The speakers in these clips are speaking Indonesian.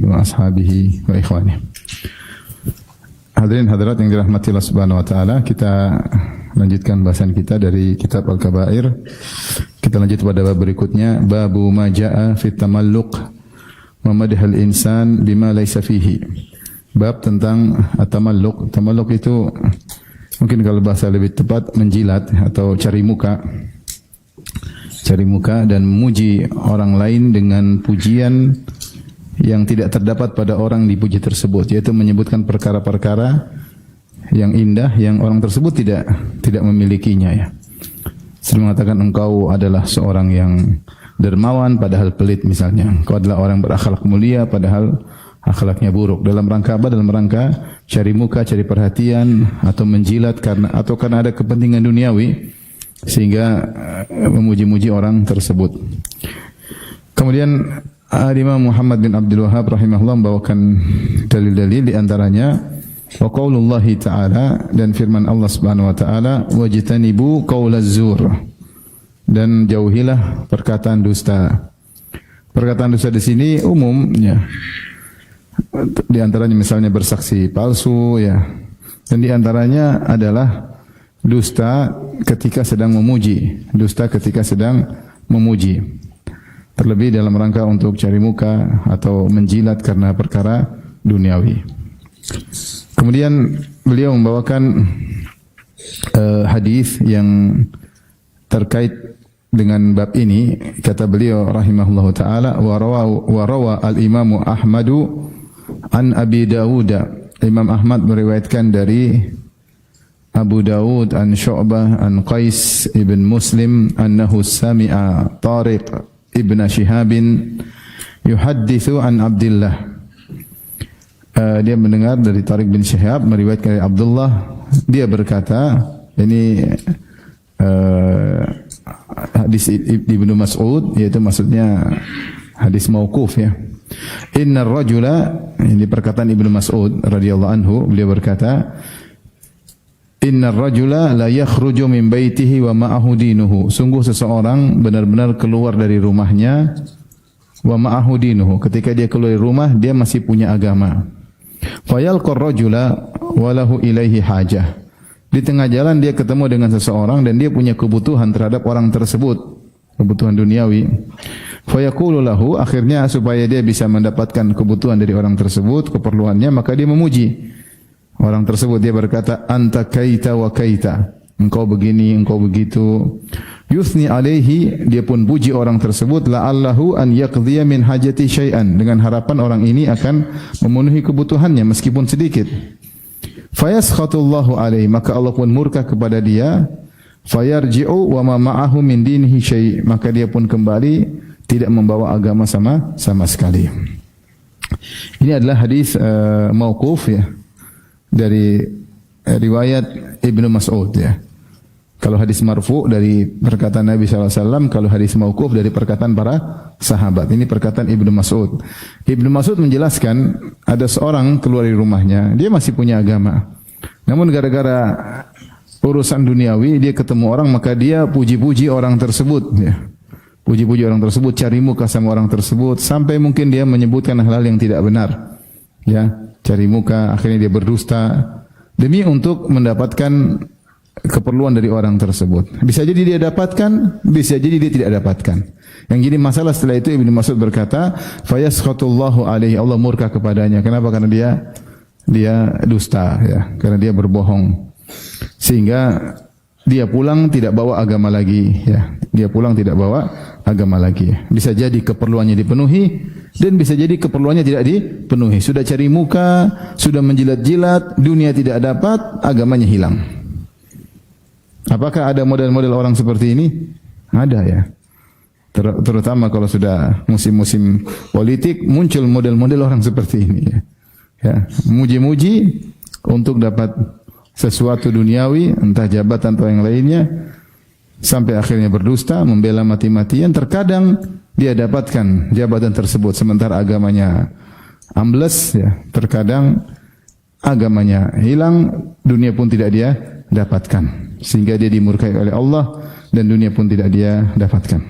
wa ashabihi wa ikhwani. Hadirin hadirat yang dirahmati Allah Subhanahu wa taala, kita lanjutkan bahasan kita dari kitab Al-Kabair. Kita lanjut pada bab berikutnya, babu ma jaa fi tamalluq wa madhal insan bima laysa fihi. Bab tentang at-tamalluq. Tamalluq itu mungkin kalau bahasa lebih tepat menjilat atau cari muka. Cari muka dan memuji orang lain dengan pujian yang tidak terdapat pada orang dipuji tersebut, yaitu menyebutkan perkara-perkara yang indah yang orang tersebut tidak memilikinya, ya. Sering mengatakan engkau adalah seorang yang dermawan padahal pelit misalnya. Engkau adalah orang berakhlak mulia padahal akhlaknya buruk. Dalam rangka apa? Dalam rangka cari muka, cari perhatian atau menjilat karena ada kepentingan duniawi sehingga memuji-muji orang tersebut. Kemudian Imam Muhammad bin Abdul Wahhab rahimahullah membawakan dalil-dalil di antaranya wa qaulullahi ta'ala, dan firman Allah Subhanahu wa taala, wajtanibu qaulaz zur, dan jauhilah perkataan dusta. Perkataan dusta di sini umum, ya. Di antaranya misalnya bersaksi palsu, ya. Dan di antaranya adalah dusta ketika sedang memuji, dusta ketika sedang memuji. Terlebih dalam rangka untuk cari muka atau menjilat karena perkara duniawi. Kemudian beliau membawakan hadis yang terkait dengan bab ini. Kata beliau rahimahullahu taala, wa rawa al-Imam Ahmadu an Abi Dawud. Imam Ahmad meriwayatkan dari Abu Dawud an Syu'bah an Qais ibn Muslim annahu sami'a Tariq Ibn Shihabin yuhaddithu an Abdullah. Dia mendengar dari Tariq bin Shihab meriwayatkan dari Abdullah, dia berkata, ini hadis Ibnu Mas'ud, yaitu maksudnya hadis mauquf, ya. Innar rajula, ini perkataan Ibnu Mas'ud radhiyallahu anhu, beliau berkata, Innar rajula la yakhruju min baitihi wa ma'ahu dinuhu. Sungguh seseorang benar-benar keluar dari rumahnya wa ma'ahu dinuhu. Ketika dia keluar dari rumah, dia masih punya agama. Fayalqar rajula wa lahu ilaihi hajah. Di tengah jalan dia ketemu dengan seseorang dan dia punya kebutuhan terhadap orang tersebut, kebutuhan duniawi. Fayaqulu lahu, akhirnya supaya dia bisa mendapatkan kebutuhan dari orang tersebut, keperluannya, maka dia memuji orang tersebut. Dia berkata, anta kaita wa kaita, engkau begini, engkau begitu. Yusni alaihi, dia pun puji orang tersebut, la'allahu an yaqdhiya min hajati syai'an, dengan harapan orang ini akan memenuhi kebutuhannya meskipun sedikit. Fayaskhatullahu alaihi, maka Allah pun murka kepada dia. Fayarji'u wa ma ma'ahu min dinihi syai', maka dia pun kembali tidak membawa agama sama sekali. Ini adalah hadis mauquf, ya, dari riwayat Ibnu Mas'ud, ya. Kalau hadis marfu dari perkataan Nabi SAW, kalau hadis mauquf dari perkataan para sahabat. Ini perkataan Ibnu Mas'ud. Ibnu Mas'ud menjelaskan ada seorang keluar dari rumahnya, dia masih punya agama. Namun gara-gara urusan duniawi dia ketemu orang, maka dia puji-puji orang tersebut, ya. Puji-puji orang tersebut, cari muka sama orang tersebut, sampai mungkin dia menyebutkan hal-hal yang tidak benar, ya. Cari muka, akhirnya dia berdusta demi untuk mendapatkan keperluan dari orang tersebut. Bisa jadi dia dapatkan, bisa jadi dia tidak dapatkan. Yang jadi masalah setelah itu, Ibnu Mas'ud berkata, fayaskhatullahu alaihi, Allah murka kepadanya. Kenapa? Karena dia dusta, ya, karena dia berbohong. Sehingga dia pulang tidak bawa agama lagi, ya. Dia pulang tidak bawa agama lagi. Bisa jadi keperluannya dipenuhi dan bisa jadi keperluannya tidak dipenuhi. Sudah cari muka, sudah menjilat-jilat, dunia tidak dapat, agamanya hilang. Apakah ada model-model orang seperti ini? Ada, ya. Terutama kalau sudah musim-musim politik, muncul model-model orang seperti ini, ya. Ya, muji-muji untuk dapat sesuatu duniawi, entah jabatan atau yang lainnya, sampai akhirnya berdusta, membela mati-matian. Terkadang dia dapatkan jabatan tersebut sementara agamanya ambles, ya. Terkadang agamanya hilang, dunia pun tidak dia dapatkan, sehingga dia dimurkai oleh Allah dan dunia pun tidak dia dapatkan.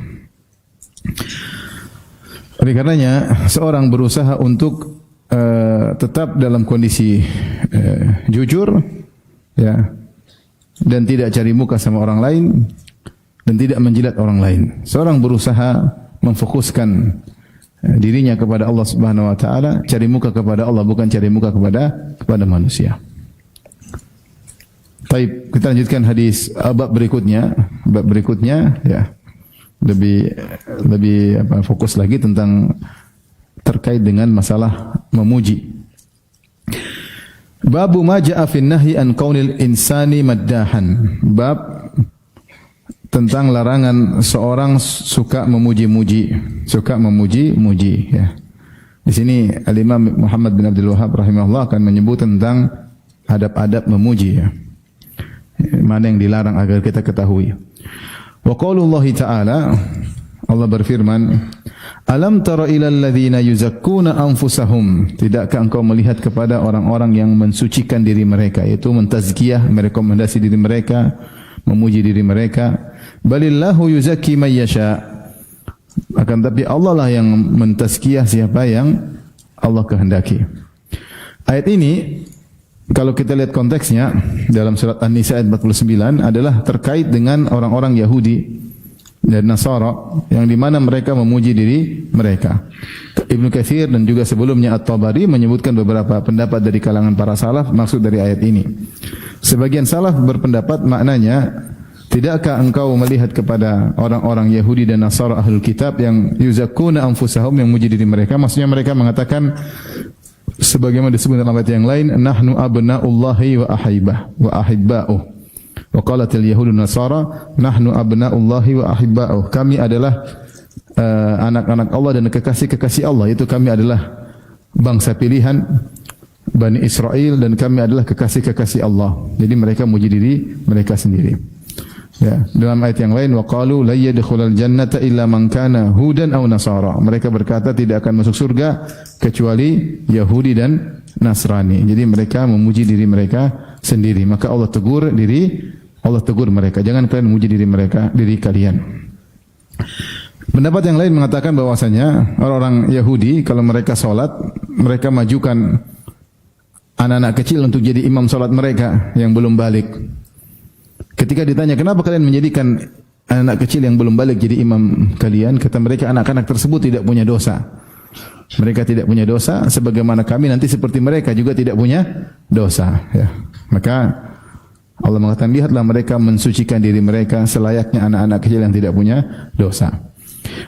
Oleh karenanya seorang berusaha untuk tetap dalam kondisi jujur, ya, dan tidak cari muka sama orang lain dan tidak menjilat orang lain. Seorang berusaha memfokuskan dirinya kepada Allah Subhanahu wa taala, cari muka kepada Allah, bukan cari muka kepada manusia. Baik, kita lanjutkan hadis bab berikutnya. Bab berikutnya ya lebih fokus lagi tentang terkait dengan masalah memuji. Babu ma jaa fi nahyi an qaulil insani maddahan. Bab tentang larangan seorang suka memuji-muji, ya. Di sini Al-Imam Muhammad bin Abdul Wahhab rahimahullah akan menyebut tentang adab-adab memuji, ya. Mana yang dilarang agar kita ketahui. Wa qaulullahi ta'ala, Allah berfirman, alam tara ilal ladzina yuzakkuna anfusahum, tidakkah engkau melihat kepada orang-orang yang mensucikan diri mereka, yaitu mentazkiyah, merekomendasi diri mereka, memuji diri mereka. Balillahu yuzakki may yasha, akan tapi Allah lah yang mentazkiyah siapa yang Allah kehendaki. Ayat ini kalau kita lihat konteksnya dalam surat An-Nisa ayat 49 adalah terkait dengan orang-orang Yahudi dan Nasara yang di mana mereka memuji diri mereka. Ibnu Katsir dan juga sebelumnya At-Tabari menyebutkan beberapa pendapat dari kalangan para salaf maksud dari ayat ini. Sebagian salaf berpendapat maknanya, tidakkah engkau melihat kepada orang-orang Yahudi dan Nasara Ahlul Kitab yang yuzakkuna anfusahum, yang memuji diri mereka, maksudnya mereka mengatakan sebagaimana disebut dalam ayat yang lain, nahnu abna'ullahi wa ahibba'uh. Wa qalatil yahudu nasara nahnu abna'ullahi wa ahibba'uh. Kami adalah anak-anak Allah dan kekasih-kekasih Allah, itu kami adalah bangsa pilihan Bani Israel dan kami adalah kekasih-kekasih Allah. Jadi mereka memuji diri mereka sendiri. Ya, dalam ayat yang lain, wa qalu la yadkhulul jannata illa man kana hudan aw nasara. Mereka berkata tidak akan masuk surga kecuali Yahudi dan Nasrani. Jadi mereka memuji diri mereka sendiri. Maka Allah tegur mereka, jangan kalian memuji diri kalian. Pendapat yang lain mengatakan bahwasanya orang-orang Yahudi kalau mereka salat, mereka majukan anak-anak kecil untuk jadi imam salat mereka yang belum balik. Ketika ditanya, kenapa kalian menjadikan anak kecil yang belum balik jadi imam kalian? Kata mereka, anak-anak tersebut tidak punya dosa. Mereka tidak punya dosa, sebagaimana kami nanti seperti mereka juga tidak punya dosa. Ya. Maka Allah mengatakan, lihatlah mereka mensucikan diri mereka selayaknya anak-anak kecil yang tidak punya dosa.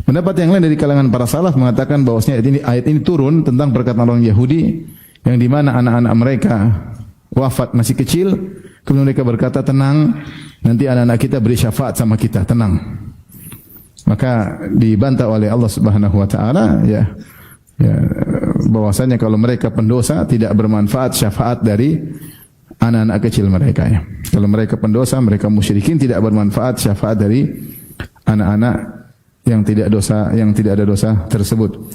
Pendapat yang lain dari kalangan para salaf mengatakan bahwasanya ayat ini turun tentang perkataan orang Yahudi yang di mana anak-anak mereka wafat masih kecil. Kemudian mereka berkata, tenang, nanti anak-anak kita beri syafaat sama kita, tenang. Maka dibantah oleh Allah Subhanahu wa taala, ya bahwasanya kalau mereka pendosa tidak bermanfaat syafaat dari anak-anak kecil mereka, ya. Kalau mereka pendosa, mereka musyrikin, tidak bermanfaat syafaat dari anak-anak yang tidak ada dosa tersebut.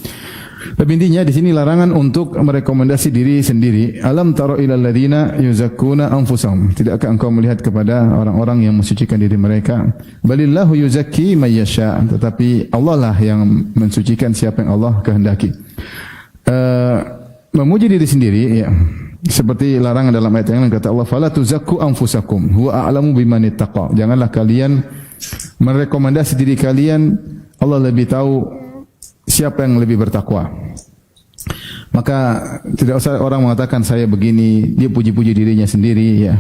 Tapi intinya di sini larangan untuk merekomendasi diri sendiri. Alam tara ilal ladzina yuzakkuna anfusahum. Tidakkah engkau melihat kepada orang-orang yang mensucikan diri mereka? Balillahu yuzakki may yasha. Tetapi Allah lah yang mensucikan siapa yang Allah kehendaki. Memuji diri sendiri, ya. Seperti larangan dalam ayat yang lain kata Allah, fala tuzakku anfusakum huwa a'lamu biman ittaqa. Janganlah kalian merekomendasi diri kalian, Allah lebih tahu siapa yang lebih bertakwa. Maka tidak usah orang mengatakan saya begini, dia puji-puji dirinya sendiri, ya.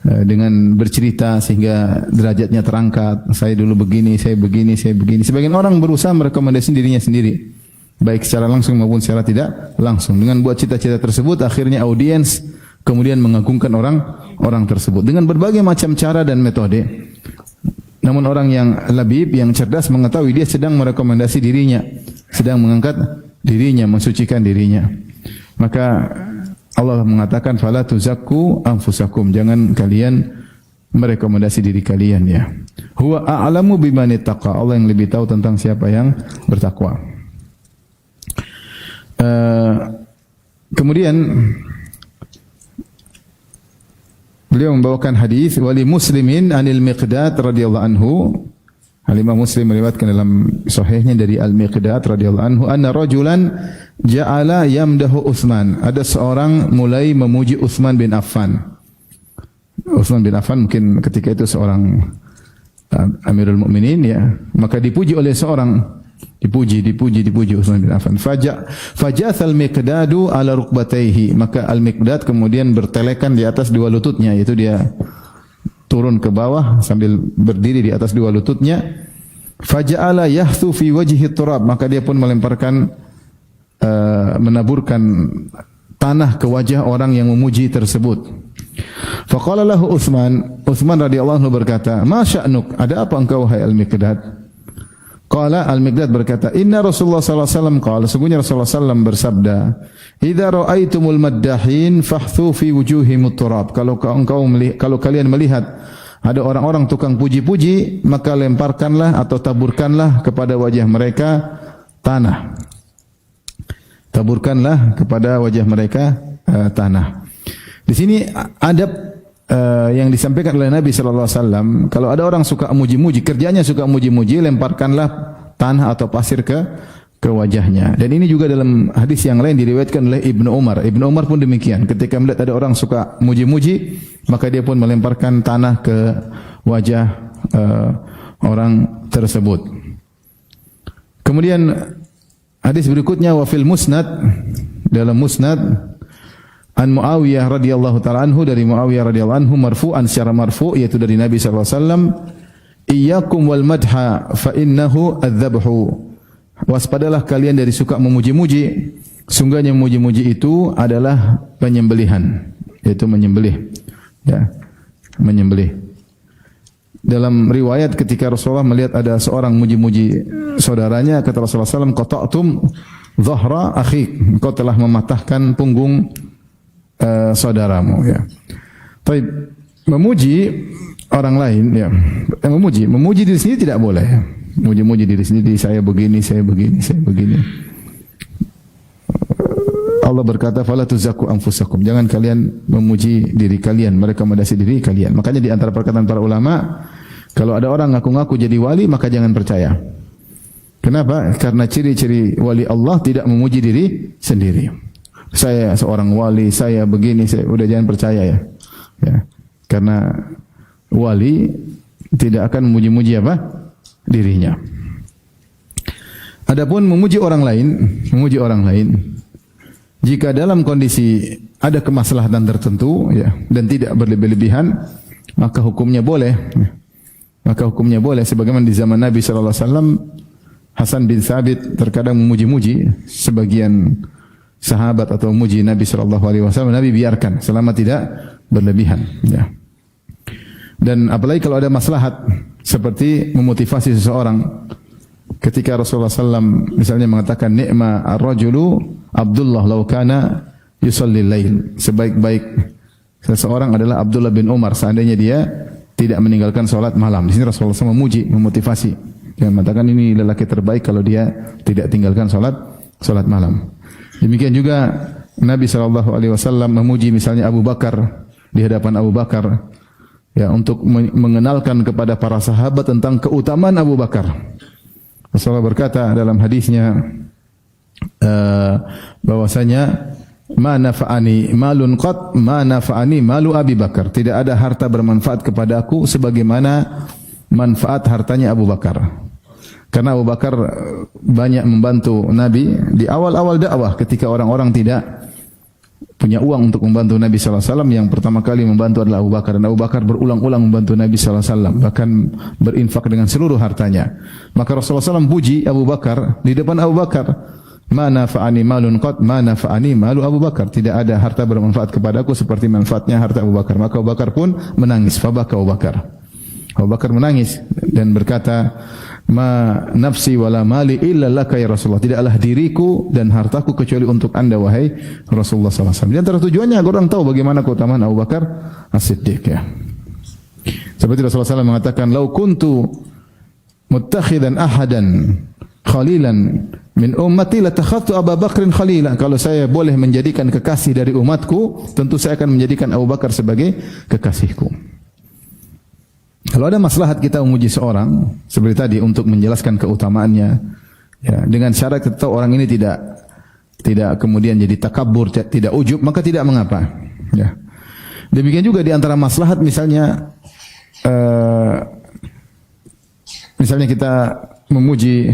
Dengan bercerita sehingga derajatnya terangkat. Saya dulu begini, saya begini. Sebagian orang berusaha merekomendasi dirinya sendiri, baik secara langsung maupun secara tidak langsung. Dengan buat cita-cita tersebut, akhirnya audiens kemudian mengagungkan orang tersebut dengan berbagai macam cara dan metode. Namun orang yang labib, yang cerdas mengetahui dia sedang merekomendasi dirinya, sedang mengangkat dirinya, mensucikan dirinya. Maka Allah mengatakan fala tuzakku anfusakum, jangan kalian merekomendasi diri kalian, ya. Huwa a'lamu biman ittaqa, Allah yang lebih tahu tentang siapa yang bertakwa. Kemudian beliau membawakan hadis wali Muslimin anil Miqdad radhiyallahu anhu, Al-Imam Muslim meriwayatkan dalam sahihnya dari Al-Miqdad radhiyallahu anhu, anna rajulan ja'ala yamdahu Utsman. Ada seorang mulai memuji Utsman bin Affan. Utsman bin Affan mungkin ketika itu seorang Amirul Mukminin ya, maka dipuji oleh seorang, dipuji Utsman bin Affan. Fajathal Miqdadu ala rukbatayhi, maka Al-Miqdad kemudian bertelekan di atas dua lututnya, yaitu dia turun ke bawah sambil berdiri di atas dua lututnya. Faja'ala yahthu fi wajhi turab, maka dia pun melemparkan menaburkan tanah ke wajah orang yang memuji tersebut. Faqala lahu Utsman radhiyallahu anhu berkata, "Ma sya'nuk? Ada apa engkau wahai Al-Miqdad?" Qala Al-Miqdad berkata, "Inna Rasulullah sallallahu alaihi wasallam qala, sesungguhnya Rasulullah sallallahu alaihi wasallam bersabda, "Idza ra'aitumul maddahin fahthu fi wujuhihimut turab." Kalau kalian melihat ada orang-orang tukang puji-puji, maka lemparkanlah atau taburkanlah kepada wajah mereka tanah. Taburkanlah kepada wajah mereka tanah. Di sini adab yang disampaikan oleh Nabi sallallahu alaihi wasallam, kalau ada orang suka muji-muji, kerjanya suka muji-muji, lemparkanlah tanah atau pasir ke wajahnya. Dan ini juga dalam hadis yang lain diriwayatkan oleh Ibnu Umar. Ibnu Umar pun demikian. Ketika melihat ada orang suka muji-muji, maka dia pun melemparkan tanah ke wajah orang tersebut. Kemudian hadis berikutnya, wa fil musnad, dalam musnad an Muawiyah radhiyallahu ta'ala anhu, dari Muawiyah radhiyallahu anhu marfu'an, secara marfu', yaitu dari Nabi sallallahu alaihi wasallam, iyyakum wal madha fa innahu adz-dzabhu. Waspadalah kalian dari suka memuji-muji, sungguhnya memuji-muji itu adalah penyembelihan, yaitu menyembelih. Ya, menyembelih. Dalam riwayat ketika Rasulullah melihat ada seorang muji-muji saudaranya, kata Rasulullah SAW, qata'tum dhahra akhik, engkau telah mematahkan punggung saudaramu. Ya. Tapi memuji orang lain, ya, memuji diri sendiri tidak boleh. Ya. Muji-muji diri sendiri, saya begini. Allah berkata, "Fala tuzakku anfusakum." Jangan kalian memuji diri kalian, merekomendasi diri kalian. Makanya di antara perkataan para ulama, kalau ada orang ngaku-ngaku jadi wali, maka jangan percaya. Kenapa? Karena ciri-ciri wali Allah tidak memuji diri sendiri. Saya seorang wali, saya begini, udah jangan percaya ya. Ya. Karena wali tidak akan memuji-muji apa? Dirinya. Adapun memuji orang lain, jika dalam kondisi ada kemaslahatan tertentu ya, dan tidak berlebih-lebihan, maka hukumnya boleh. Maka hukumnya boleh, sebagaimana di zaman Nabi sallallahu alaihi wasallam, Hasan bin Thabit terkadang memuji-muji sebagian sahabat atau memuji Nabi sallallahu alaihi wasallam, Nabi biarkan selama tidak berlebihan ya. Dan apalagi kalau ada maslahat seperti memotivasi seseorang, ketika Rasulullah SAW misalnya mengatakan, ni'ma ar-rajulu Abdullah law kana yusalli lail, sebaik-baik seseorang adalah Abdullah bin Umar seandainya dia tidak meninggalkan salat malam. Di sini Rasulullah SAW memuji, memotivasi, dia mengatakan ini lelaki terbaik kalau dia tidak tinggalkan salat malam. Demikian juga Nabi SAW memuji misalnya Abu Bakar di hadapan Abu Bakar, ya, untuk mengenalkan kepada para sahabat tentang keutamaan Abu Bakar. Rasulullah berkata dalam hadisnya bahwasanya ma nafa'ani malun qat ma nafa'ani malu Abi Bakar. Tidak ada harta bermanfaat kepadaku sebagaimana manfaat hartanya Abu Bakar. Karena Abu Bakar banyak membantu Nabi di awal-awal dakwah ketika orang-orang tidak punya uang untuk membantu Nabi sallallahu alaihi wasallam. Yang pertama kali membantu adalah Abu Bakar, dan Abu Bakar berulang-ulang membantu Nabi sallallahu alaihi wasallam, bahkan berinfak dengan seluruh hartanya. Maka Rasulullah SAW puji Abu Bakar di depan Abu Bakar, ma nafa'ani malun qat ma nafa'ani malu Abu Bakar. Tidak ada harta bermanfaat kepadaku seperti manfaatnya harta Abu Bakar. Maka Abu Bakar pun menangis, fabaka Abu Bakar. Abu Bakar menangis dan berkata, ma nafsi wala mali illa laka ya Rasulullah. Tidaklah diriku dan hartaku kecuali untuk Anda wahai Rasulullah sallallahu alaihi wasallam. Di antara tujuannya agar orang tahu bagaimana keutamaan Abu Bakar As-Siddiq ya. Seperti Rasulullah SAW mengatakan, lau kuntu muttakhidan ahadan khalilan min ummati latakhadtu Abu Bakrin khalila. Kalau saya boleh menjadikan kekasih dari umatku, tentu saya akan menjadikan Abu Bakar sebagai kekasihku. Kalau ada maslahat kita memuji seorang seperti tadi untuk menjelaskan keutamaannya, ya, dengan syarat kita tahu orang ini tidak kemudian jadi takabur, tidak ujub, maka tidak mengapa. Ya. Demikian juga di antara maslahat misalnya kita memuji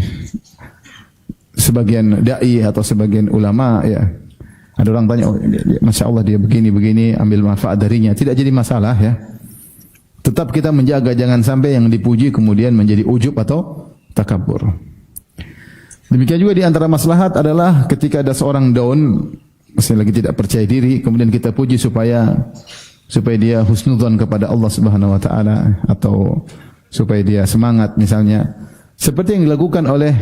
sebagian dai atau sebagian ulama, ya. Ada orang tanya, oh, masya Allah dia begini, ambil manfaat darinya. Tidak jadi masalah, ya. Tetap kita menjaga jangan sampai yang dipuji kemudian menjadi ujub atau takabur. Demikian juga di antara maslahat adalah ketika ada seorang down, masih lagi tidak percaya diri, kemudian kita puji supaya dia husnudzon kepada Allah Subhanahu wa taala atau supaya dia semangat misalnya. Seperti yang dilakukan oleh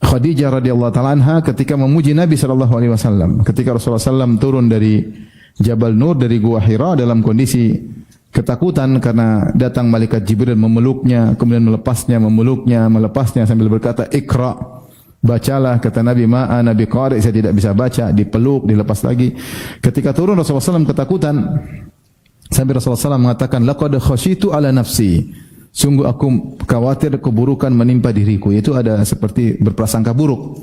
Khadijah radhiyallahu taala anha ketika memuji Nabi sallallahu alaihi wasallam. Ketika Rasulullah sallam turun dari Jabal Nur, dari Gua Hira dalam kondisi ketakutan karena datang malaikat Jibril memeluknya, kemudian melepasnya sambil berkata, "Iqra." Bacalah, kata Nabi, "Ma'a Nabi qari", saya tidak bisa baca, dipeluk, dilepas lagi. Ketika turun Rasulullah SAW ketakutan, sampai Rasulullah SAW mengatakan, "Laqad khasyitu ala nafsi." Sungguh aku khawatir keburukan menimpa diriku, yaitu ada seperti berprasangka buruk.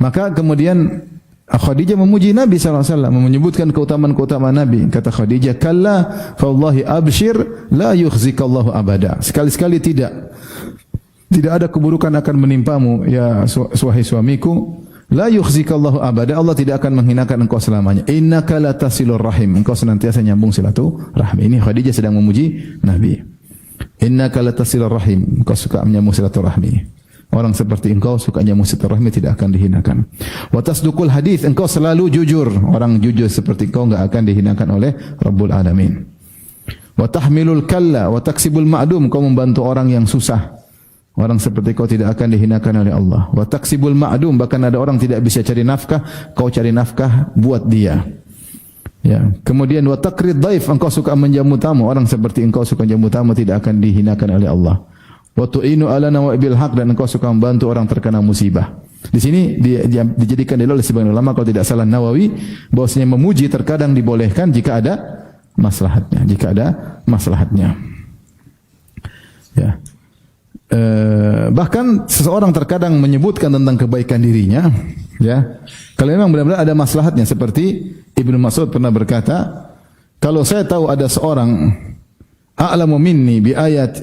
Maka kemudian Khadijah memuji Nabi SAW, menyebutkan keutamaan-keutamaan Nabi. Kata Khadijah, "Kalla fa wallahi abshir la yukhzikallahu abada." Sekali-sekali tidak ada keburukan akan menimpamu ya wahai suamiku. La yukhzikallahu abada, Allah tidak akan menghinakan engkau selamanya. Innaka latasilur rahim, engkau senantiasa nyambung silaturahmi. Ini Khadijah sedang memuji Nabi. Innaka latasilur rahim, engkau suka menyambung silaturahmi. Orang seperti engkau suka nyambung silaturahmi tidak akan dihinakan. Wa tasduqul hadis, engkau selalu jujur. Orang jujur seperti engkau enggak akan dihinakan oleh Rabbul Alamin. Wa tahmilul kalla wa taksibul ma'dum, engkau membantu orang yang susah. Orang seperti kau tidak akan dihinakan oleh Allah. Wa taksibul ma'dum, bahkan ada orang tidak bisa cari nafkah, kau cari nafkah buat dia. Ya. Kemudian wa taqrid dhaif, engkau suka menjamu tamu. Orang seperti engkau suka menjamu tamu tidak akan dihinakan oleh Allah. Wa tu'inu ala nawa'ibil haq, dan engkau suka membantu orang terkena musibah. Di sini dijadikan dalil oleh sebagian ulama, kalau tidak salah Nawawi, bahwasanya memuji terkadang dibolehkan jika ada maslahatnya. Ya. Bahkan seseorang terkadang menyebutkan tentang kebaikan dirinya, ya. Kalau memang benar-benar ada maslahatnya, seperti Ibnu Mas'ud pernah berkata, kalau saya tahu ada seorang a'lamu minni bi ayat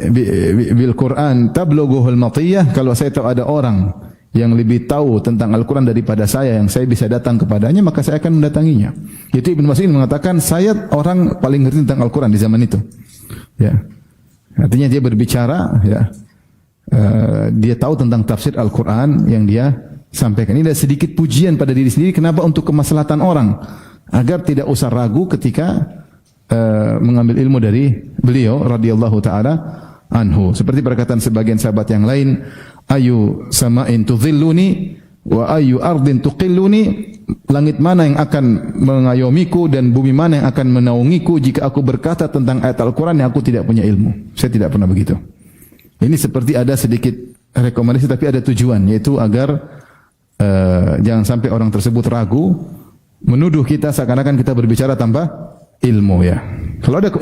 bil Quran tablughuhul matiyah, kalau saya tahu ada orang yang lebih tahu tentang Al-Quran daripada saya, yang saya bisa datang kepadanya, maka saya akan mendatanginya. Itu Ibnu Mas'ud mengatakan, saya orang paling ngerti tentang Al-Quran di zaman itu. Ya. Artinya dia berbicara, ya. Dia tahu tentang tafsir Al-Quran yang dia sampaikan. Ini ada sedikit pujian pada diri sendiri. Kenapa? Untuk kemaslahatan orang, agar tidak usah ragu ketika mengambil ilmu dari beliau radhiyallahu taala anhu. Seperti perkataan sebagian sahabat yang lain, ayu sama'in tudhilluni wa ayu ardin tuqilluni, langit mana yang akan mengayomiku dan bumi mana yang akan menaungiku jika aku berkata tentang ayat Al-Quran yang aku tidak punya ilmu. Saya tidak pernah begitu. Ini seperti ada sedikit rekomendasi, tapi ada tujuan, yaitu agar jangan sampai orang tersebut ragu, menuduh kita seakan-akan kita berbicara tanpa ilmu, ya.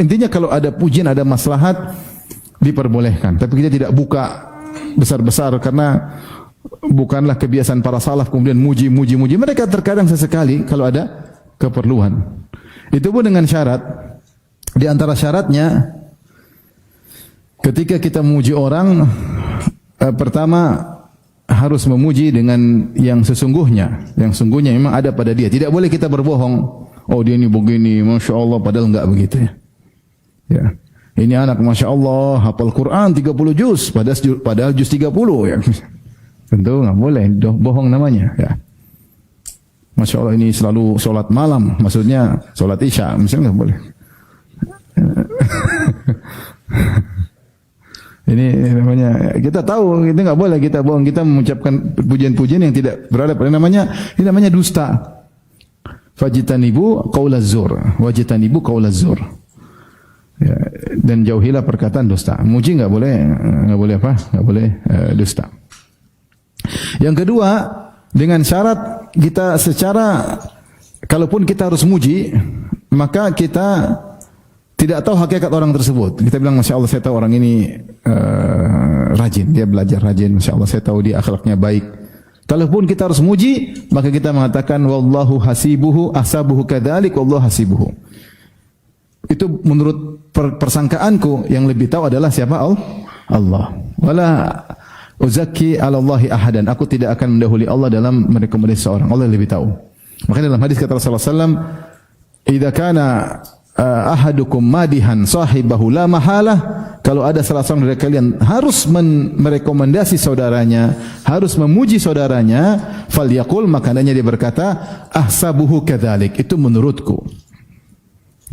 Intinya kalau ada pujian, ada maslahat, diperbolehkan. Tapi kita tidak buka besar-besar, karena bukanlah kebiasaan para salaf kemudian muji. Mereka terkadang sesekali kalau ada keperluan. Itu pun dengan syarat. Di antara syaratnya, ketika kita memuji orang, pertama harus memuji dengan yang sesungguhnya. Yang sungguhnya memang ada pada dia. Tidak boleh kita berbohong. Oh, dia ini begini, Masya Allah, padahal enggak begitu, ya. Ya. Ini anak Masya Allah hafal Quran 30 juz, padahal juz 30, ya. Tentu enggak boleh, bohong namanya, ya. Masya Allah ini selalu sholat malam, maksudnya sholat isya, misalnya enggak boleh. Ini namanya, kita tahu itu enggak boleh kita bohong, kita mengucapkan pujian-pujian yang tidak beradab. Ini namanya dusta. Fajtanibu qaulaz zur, wajtanibu qaulaz zur. Ya, dan jauhilah perkataan dusta. Muji enggak boleh apa? Enggak boleh dusta. Yang kedua, dengan syarat kita kalaupun kita harus muji, maka kita tidak tahu hakikat orang tersebut. Kita bilang Masya Allah saya tahu orang ini rajin, dia belajar rajin, Masya Allah saya tahu dia akhlaknya baik. Kalaupun kita harus muji, maka kita mengatakan wallahu hasibuhu ahsabuhu kadzalik wallahu hasibuhu. Itu menurut persangkaanku, yang lebih tahu adalah siapa? Allah. Wala uzakki 'ala Allahi ahadan. Aku tidak akan mendahului Allah dalam merekomendasi seorang. Allah lebih tahu. Makanya dalam hadis kata Rasulullah SAW, "Idza kana ahadukum madihan sahibahu la mahalah." Kalau ada salah seorang dari kalian harus merekomendasi saudaranya, harus memuji saudaranya, falyaqul, makanya dia berkata, ahsabuhu kadzalik. Itu menurutku.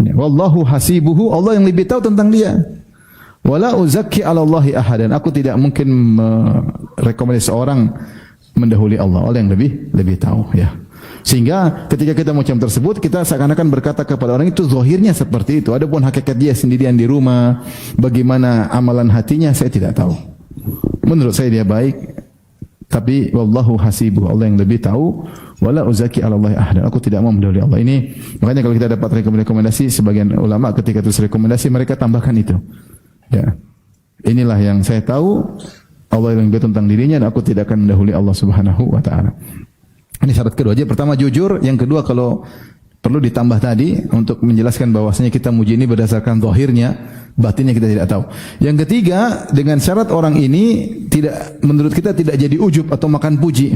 Wallahu hasibuhu, Allah yang lebih tahu tentang dia. Wala uzakki 'ala Allahi ahadan. Aku tidak mungkin merekomendasi seorang mendahului Allah. Allah yang lebih tahu, ya. Sehingga ketika kita mengucap tersebut, kita seakan-akan berkata kepada orang itu zahirnya seperti itu. Adapun hakikat dia sendirian di rumah, bagaimana amalan hatinya, saya tidak tahu. Menurut saya dia baik, tapi wallahu hasibuhu, Allah yang lebih tahu. Wala uzaki 'ala Allahi ahadan. Aku tidak mau mendahului Allah. Ini makanya kalau kita dapat rekomendasi, sebagian ulama ketika tulis rekomendasi mereka tambahkan itu. Ya. Inilah yang saya tahu, Allah yang lebih tentang dirinya, dan aku tidak akan mendahului Allah Subhanahu wa taala. Ini syarat kedua aja. Pertama jujur, yang kedua kalau perlu ditambah tadi untuk menjelaskan bahwasanya kita muji ini berdasarkan zahirnya, batinnya kita tidak tahu. Yang ketiga, dengan syarat orang ini tidak, menurut kita tidak jadi ujub atau makan puji.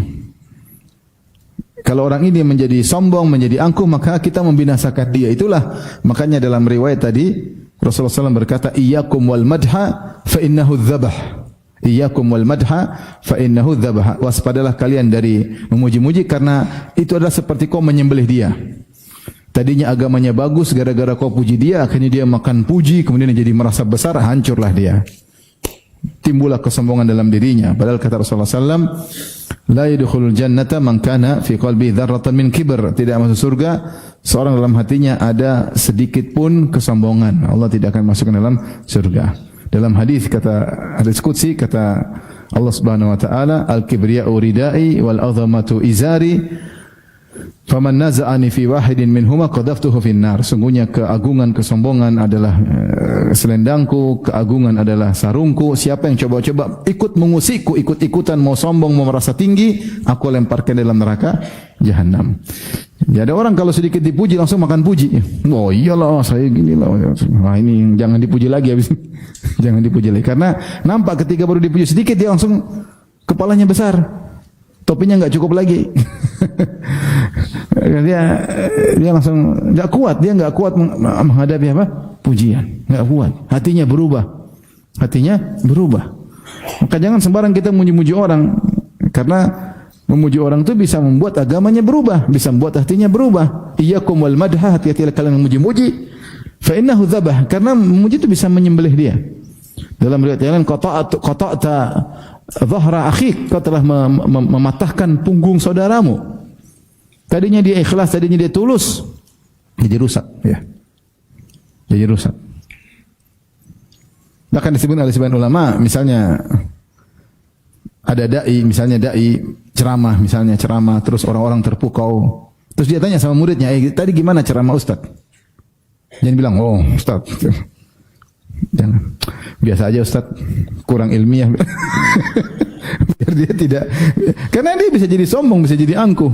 Kalau orang ini menjadi sombong, menjadi angkuh, maka kita membinasakan dia. Itulah makanya dalam riwayat tadi Rasulullah SAW berkata, "Iyyakum wal madha fa innahu dzabah." Iyyakum wal madha fa innahu dzabah. Waspadalah kalian dari memuji-muji, karena itu adalah seperti kau menyembelih dia. Tadinya agamanya bagus, gara-gara kau puji dia, akhirnya dia makan puji, kemudian jadi merasa besar, hancurlah dia. Timbullah kesombongan dalam dirinya. Padahal kata Rasulullah SAW, la yadkhulul jannata man kana fi qalbi dzarratan min kibr. Tidak masuk surga seorang dalam hatinya ada sedikit pun kesombongan. Allah tidak akan masuk ke dalam surga. Dalam hadis qudsi kata Allah Subhanahu wa taala, al-kibriya'u ridai wal 'azamatu izari. Faman naza'ani fi wahidin minhuma qadaftuhu fin nar. Sungguhnya keagungan, kesombongan adalah selendangku, keagungan adalah sarungku. Siapa yang coba-coba ikut mengusikku, ikut-ikutan mau sombong, mau merasa tinggi, aku lemparkan dalam neraka jahanam. Ya, ada orang kalau sedikit dipuji langsung makan puji. Oh iyalah saya gini lah. Wah ini jangan dipuji lagi habis. Jangan dipuji lagi, karena nampak ketika baru dipuji sedikit dia langsung kepalanya besar. Topinya enggak cukup lagi. dia langsung enggak kuat menghadapi apa? Pujian. Enggak kuat. Hatinya berubah. Maka jangan sembarang kita muji-muji orang, karena memuji orang itu bisa membuat agamanya berubah, bisa membuat hatinya berubah. Iyyakum wal madha, hati-hatilah kalian memuji-muji. Fa innahu dzabah, karena memuji itu bisa menyembelih dia. Dalam riwayat yang lain, qata'ta dhahra akhik, kau telah mematahkan punggung saudaramu. Tadinya dia ikhlas, tadinya dia tulus, jadi rusak, ya. Jadi rusak. Bahkan disebut oleh sebagian ulama, misalnya ada dai ceramah, terus orang-orang terpukau. Terus dia tanya sama muridnya, tadi gimana ceramah Ustaz? Jangan bilang, oh Ustaz, jangan. Biasa aja Ustaz, kurang ilmiah. Biar dia tidak, karena dia bisa jadi sombong, bisa jadi angkuh.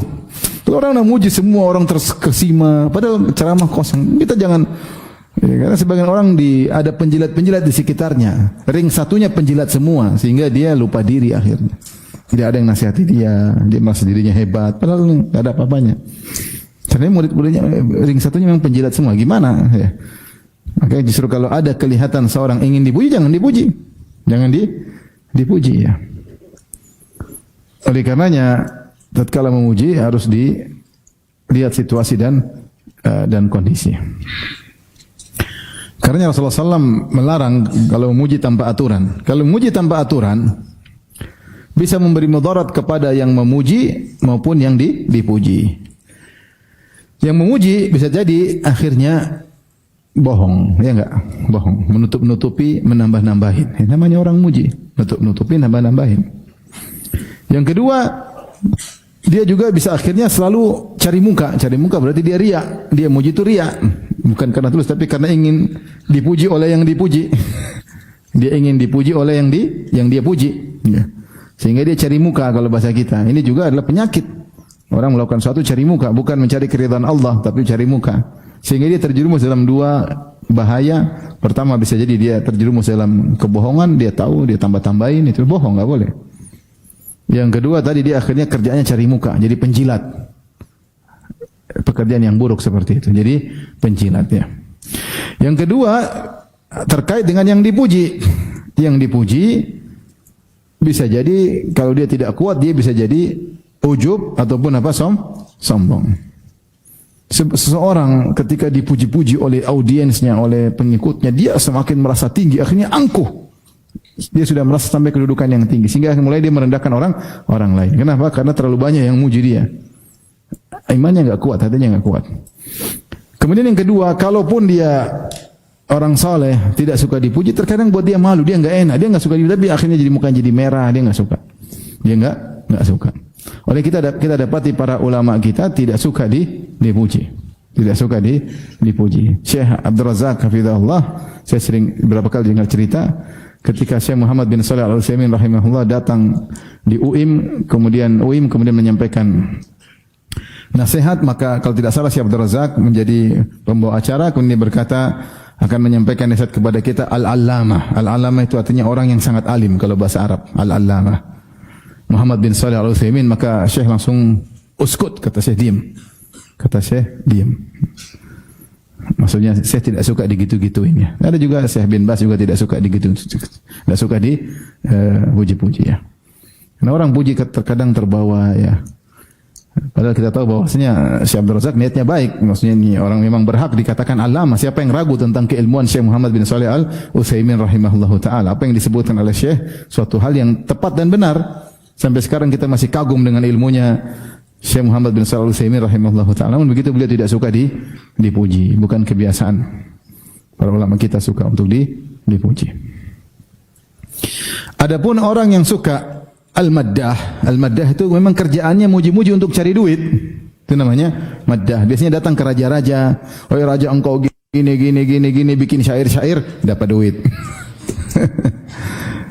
Kalau orang memuji semua orang terkesima, padahal ceramah kosong. Kita jangan, ya, karena sebagian orang ada penjilat-penjilat di sekitarnya. Ring satunya penjilat semua, sehingga dia lupa diri akhirnya. Tidak ada yang nasihati dia merasa dirinya hebat, padahal tidak ada apa-apanya. Karena murid-muridnya ring satunya memang penjilat semua. Gimana? Ya. Makanya justru kalau ada kelihatan seorang ingin dipuji, jangan dipuji. Jangan dipuji, ya. Oleh karenanya, tatkala memuji harus dilihat situasi dan kondisi. Karena Rasulullah SAW melarang kalau memuji tanpa aturan. Kalau memuji tanpa aturan bisa memberi mudarat kepada yang memuji maupun yang dipuji. Yang memuji bisa jadi akhirnya bohong, ya enggak? Bohong, menutup-nutupi, menambah-nambahin. Ini namanya orang muji, nutup-nutupi, nambah-nambahin. Yang kedua, dia juga bisa akhirnya selalu cari muka. Cari muka berarti dia riya. Dia muji itu riya. Bukan karena tulus, tapi karena ingin dipuji oleh yang dipuji. Dia ingin dipuji oleh yang dia puji. Ya. Sehingga dia cari muka kalau bahasa kita. Ini juga adalah penyakit. Orang melakukan sesuatu cari muka, bukan mencari keridhaan Allah, tapi cari muka. Sehingga dia terjerumus dalam dua bahaya. Pertama bisa jadi dia terjerumus dalam kebohongan, dia tahu, dia tambah-tambahin, itu bohong, enggak boleh. Yang kedua tadi dia akhirnya kerjaannya cari muka, jadi penjilat. Pekerjaan yang buruk seperti itu. Jadi penjilat ya. Yang kedua terkait dengan yang dipuji. Yang dipuji bisa jadi kalau dia tidak kuat dia bisa jadi ujub ataupun apa sombong. Seseorang ketika dipuji-puji oleh audiensnya, oleh pengikutnya, dia semakin merasa tinggi, akhirnya angkuh. Dia sudah merasa sampai kedudukan yang tinggi sehingga mulai dia merendahkan orang lain. Kenapa? Karena terlalu banyak yang muji dia. Imannya enggak kuat, hatinya enggak kuat. Kemudian yang kedua, kalaupun dia orang saleh tidak suka dipuji, terkadang buat dia malu, dia enggak enak, dia enggak suka dipuji, tapi akhirnya jadi muka jadi merah, dia enggak suka. Dia enggak suka. Oleh kita dapati para ulama kita tidak suka dipuji. Tidak suka dipuji. Syekh Abdul Razak hafizahullah, saya sering beberapa kali dengar cerita ketika Syekh Muhammad bin Shalih Al-Utsaimin rahimahullah datang di UIM kemudian menyampaikan nasihat, maka kalau tidak salah Syekh Abdul Razak menjadi pembawa acara, kemudian berkata akan menyampaikan nasihat kepada kita al-allamah. Al-allamah itu artinya orang yang sangat alim kalau bahasa Arab. Al-allamah Muhammad bin Shalih Al-Utsaimin, maka Syekh langsung uskut, kata Syekh diam. Kata Syekh diam. Maksudnya saya tidak suka digitu-gituin ya. Ada juga Syekh bin Bas juga tidak suka digitu, tidak suka puji-puji ya. Karena orang puji terkadang terbawa ya. Padahal kita tahu bahwasanya Syekh Abdul Razak niatnya baik. Maksudnya ini orang memang berhak dikatakan alama. Siapa yang ragu tentang keilmuan Syekh Muhammad bin Shalih Al-Utsaimin rahimahullahu taala? Apa yang disebutkan oleh Syekh suatu hal yang tepat dan benar. Sampai sekarang kita masih kagum dengan ilmunya Syekh Muhammad bin Shalih Al-Utsaimin rahimahullahu taala. Namun begitu beliau tidak suka dipuji, bukan kebiasaan. Para ulama kita suka untuk dipuji. Adapun orang yang suka al-maddah itu memang kerjaannya muji-muji untuk cari duit. Itu namanya maddah. Biasanya datang ke raja-raja, "Oi raja, engkau gini bikin syair-syair, dapat duit."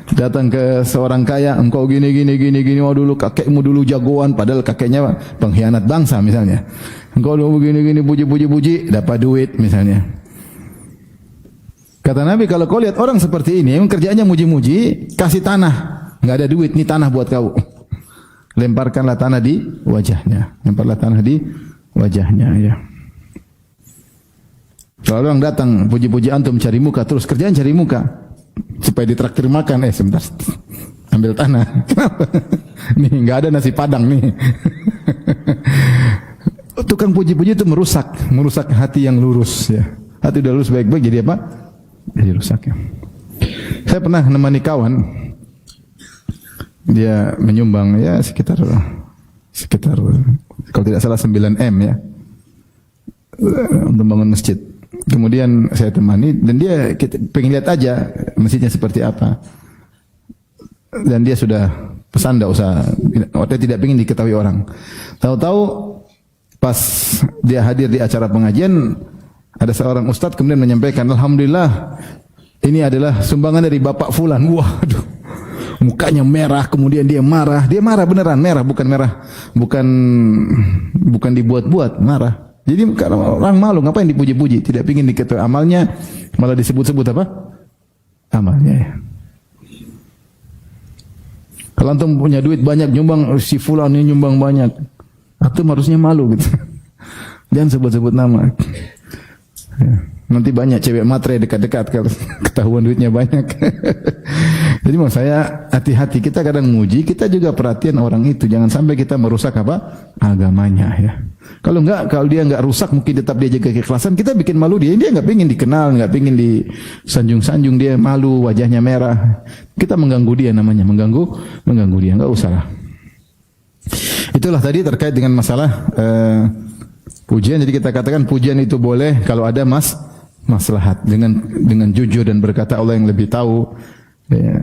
Datang ke seorang kaya, "Engkau gini, oh dulu kakekmu dulu jagoan, padahal kakeknya pengkhianat bangsa misalnya. Engkau dulu gini, puji, dapat duit misalnya." Kata Nabi, kalau kau lihat orang seperti ini, yang kerjaannya muji-muji, kasih tanah. Enggak ada duit, ini tanah buat kau. Lemparkanlah tanah di wajahnya. Lemparlah tanah di wajahnya ya. Kalau orang datang puji-puji antum cari muka, terus kerjaan cari muka supaya ditraktir makan, sebentar. Ambil tanah. Kenapa? Nih enggak ada nasi padang nih. Tukang puji-puji itu merusak hati yang lurus ya. Hati udah lurus baik-baik jadi apa? Jadi rusak ya. Saya pernah menemani kawan, dia menyumbang ya sekitar kalau tidak salah 9M ya untuk bangun masjid. Kemudian saya temani dan dia pengen lihat aja masjidnya seperti apa. Dan dia sudah pesan enggak usah, dia tidak ingin diketahui orang. Tahu-tahu pas dia hadir di acara pengajian, ada seorang ustadz kemudian menyampaikan, "Alhamdulillah, ini adalah sumbangan dari Bapak Fulan." Waduh, mukanya merah, kemudian dia marah beneran, bukan dibuat-buat, marah. Jadi kalau orang malu, ngapain dipuji-puji? Tidak ingin diketahui amalnya, malah disebut-sebut apa? Amalnya ya. Kalau antum punya duit banyak, nyumbang, si fulan ini nyumbang banyak, antum harusnya malu gitu. Jangan sebut-sebut nama. Ya. Nanti banyak cewek matre dekat-dekat kalau ketahuan duitnya banyak. Jadi mau saya hati-hati, kita kadang muji, kita juga perhatian orang itu, jangan sampai kita merusak apa? Agamanya ya. Kalau dia enggak rusak, mungkin tetap dia jaga keikhlasan, kita bikin malu dia enggak pengin dikenal, enggak pengin disanjung-sanjung, dia malu, wajahnya merah. Kita mengganggu dia namanya, mengganggu dia, enggak usah lah. Itulah tadi terkait dengan masalah pujian. Jadi kita katakan pujian itu boleh kalau ada maslahat, dengan jujur dan berkata Allah yang lebih tahu. Ya.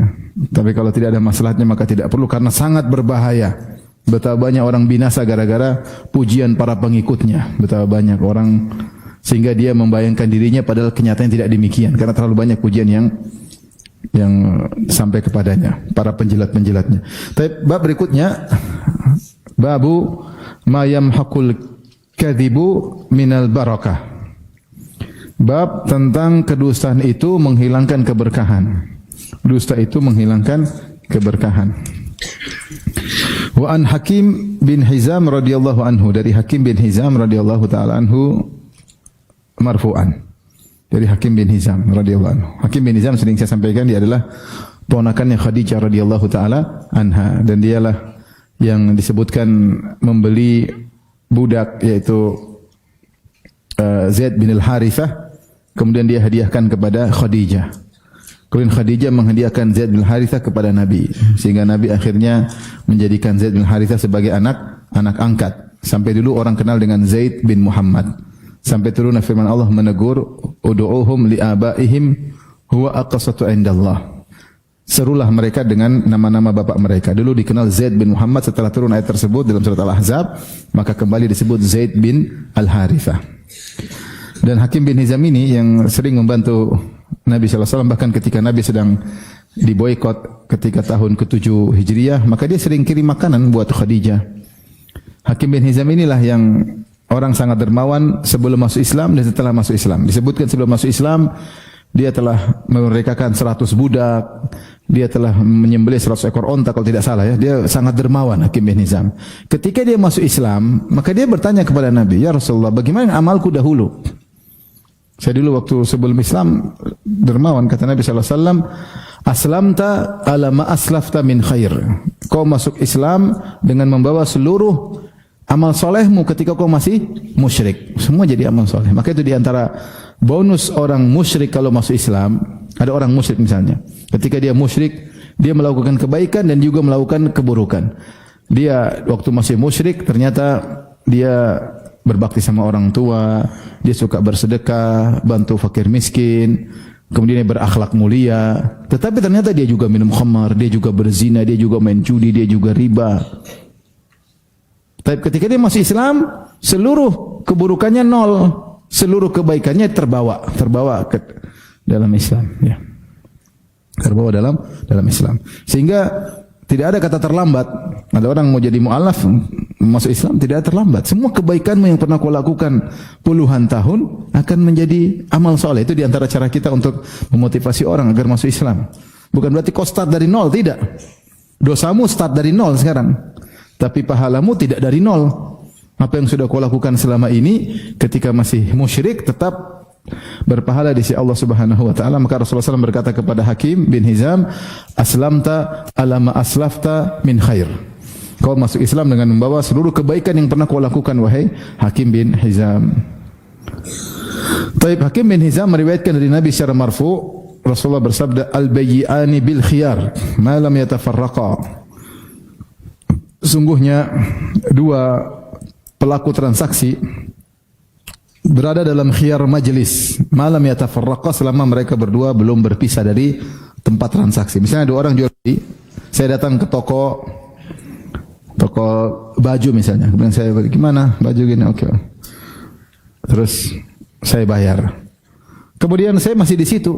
Tapi kalau tidak ada maslahatnya maka tidak perlu, karena sangat berbahaya. Betapa banyak orang binasa gara-gara pujian para pengikutnya. Betapa banyak orang sehingga dia membayangkan dirinya padahal kenyataannya tidak demikian karena terlalu banyak pujian yang sampai kepadanya, para penjilat-penjilatnya. Tapi bab berikutnya, babu ma yamhaqul kadhibu minal barakah. Bab tentang kedustaan itu menghilangkan keberkahan. Dusta itu menghilangkan keberkahan. Wa an Hakim bin Hizam radhiyallahu anhu, dari Hakim bin Hizam radhiyallahu taala anhu marfu'an. Dari Hakim bin Hizam radhiyallahu anhu. Hakim bin Hizam sering saya sampaikan dia adalah ponakannya Khadijah radhiyallahu taala anha, dan dialah yang disebutkan membeli budak yaitu Zaid bin al-Harithah, kemudian dia hadiahkan kepada Khadijah. Kemudian Khadijah menghadiahkan Zaid bin al-Harithah kepada Nabi, sehingga Nabi akhirnya menjadikan Zaid bin al-Harithah sebagai anak angkat. Sampai dulu orang kenal dengan Zaid bin Muhammad. Sampai turun firman Allah menegur, "Ud'uuhum li'abaihim huwa aqsatu 'indallah." Serulah mereka dengan nama-nama bapak mereka. Dulu dikenal Zaid bin Muhammad, setelah turun ayat tersebut dalam surat Al-Ahzab, maka kembali disebut Zaid bin Al-Harithah. Dan Hakim bin Hizam ini yang sering membantu Nabi SAW, bahkan ketika Nabi sedang diboikot ketika tahun ke-7 Hijriah, maka dia sering kirim makanan buat Khadijah. Hakim bin Hizam inilah yang orang sangat dermawan sebelum masuk Islam dan setelah masuk Islam. Disebutkan sebelum masuk Islam, dia telah memerdekakan 100 budak, dia telah menyembelih 100 ekor onta kalau tidak salah ya. Dia sangat dermawan Hakim bin Hizam. Ketika dia masuk Islam, maka dia bertanya kepada Nabi, "Ya Rasulullah, bagaimana amalku dahulu?" Saya dulu waktu sebelum Islam dermawan, kata Nabi SAW, "Aslamta ala ma aslafta min khair." Kau masuk Islam dengan membawa seluruh amal solehmu ketika kau masih musyrik. Semua jadi amal soleh. Maka itu diantara bonus orang musyrik kalau masuk Islam. Ada orang musyrik misalnya, ketika dia musyrik, dia melakukan kebaikan dan juga melakukan keburukan. Dia waktu masih musyrik ternyata dia berbakti sama orang tua, dia suka bersedekah, bantu fakir miskin, kemudian dia berakhlak mulia. Tetapi ternyata dia juga minum khamar, dia juga berzina, dia juga main judi, dia juga riba. Tapi ketika dia masuk Islam, seluruh keburukannya nol, seluruh kebaikannya terbawa ke dalam Islam. Ya. Terbawa dalam Islam. Sehingga tidak ada kata terlambat. Ada orang mau jadi mu'alaf masuk Islam, tidak ada terlambat. Semua kebaikanmu yang pernah kau lakukan puluhan tahun akan menjadi amal soleh. Itu diantara cara kita untuk memotivasi orang agar masuk Islam. Bukan berarti kau start dari nol, tidak. Dosamu start dari nol sekarang, tapi pahalamu tidak dari nol. Apa yang sudah kau lakukan selama ini ketika masih musyrik tetap berpahala di sisi Allah Subhanahu wa taala. Maka Rasulullah SAW berkata kepada Hakim bin Hizam, "Aslamta ala ma aslafta min khair." Kau masuk Islam dengan membawa seluruh kebaikan yang pernah kau lakukan, wahai Hakim bin Hizam. Taib, Hakim bin Hizam meriwayatkan dari Nabi secara marfu, Rasulullah bersabda, "Al-bayyi'ani bil khiyar ma lam yatafarraqa." Sungguhnya dua pelaku transaksi berada dalam khiyar majlis malam yatafarraqa, selama mereka berdua belum berpisah dari tempat transaksi. Misalnya dua orang jual beli, saya datang ke toko baju misalnya, kemudian saya beli, "Gimana baju gini?" "Oke." Terus saya bayar. Kemudian saya masih di situ,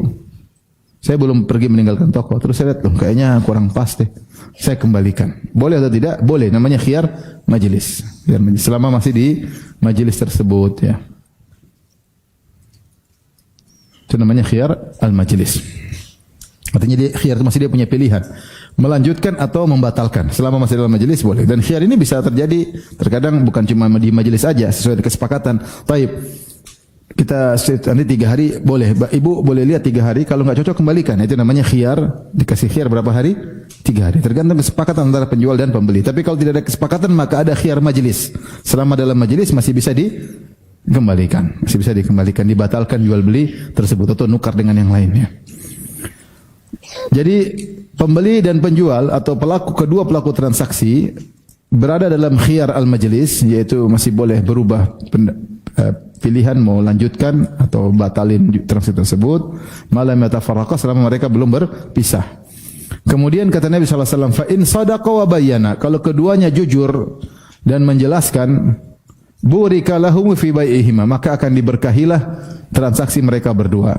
saya belum pergi meninggalkan toko. Terus saya lihat, loh, kayaknya kurang pas deh, saya kembalikan. Boleh atau tidak? Boleh. Namanya khiyar majlis. Selama masih di majlis tersebut, ya. Itu namanya khiyar al-majlis. Artinya dia khiyar itu masih dia punya pilihan, melanjutkan atau membatalkan. Selama masih dalam majlis boleh. Dan khiyar ini bisa terjadi terkadang bukan cuma di majlis saja, sesuai dengan kesepakatan. Taib, kita nanti 3 hari boleh, ibu boleh lihat 3 hari, kalau nggak cocok kembalikan. Itu namanya khiyar. Dikasih khiyar berapa hari? 3 hari. Tergantung kesepakatan antara penjual dan pembeli. Tapi kalau tidak ada kesepakatan, maka ada khiyar majlis. Selama dalam majlis masih bisa dikembalikan, masih bisa dikembalikan, dibatalkan jual beli tersebut atau nukar dengan yang lainnya. Jadi pembeli dan penjual atau kedua pelaku transaksi berada dalam khiyar al-majlis, yaitu masih boleh berubah pilihan mau lanjutkan atau batalin transaksi tersebut malam yatafarraqa, selama mereka belum berpisah. Kemudian kata Nabi SAW, "Fa in sadaqa wa bayyana." Kalau keduanya jujur dan menjelaskan burika lahum fi bai'ihima, maka akan diberkahilah transaksi mereka berdua.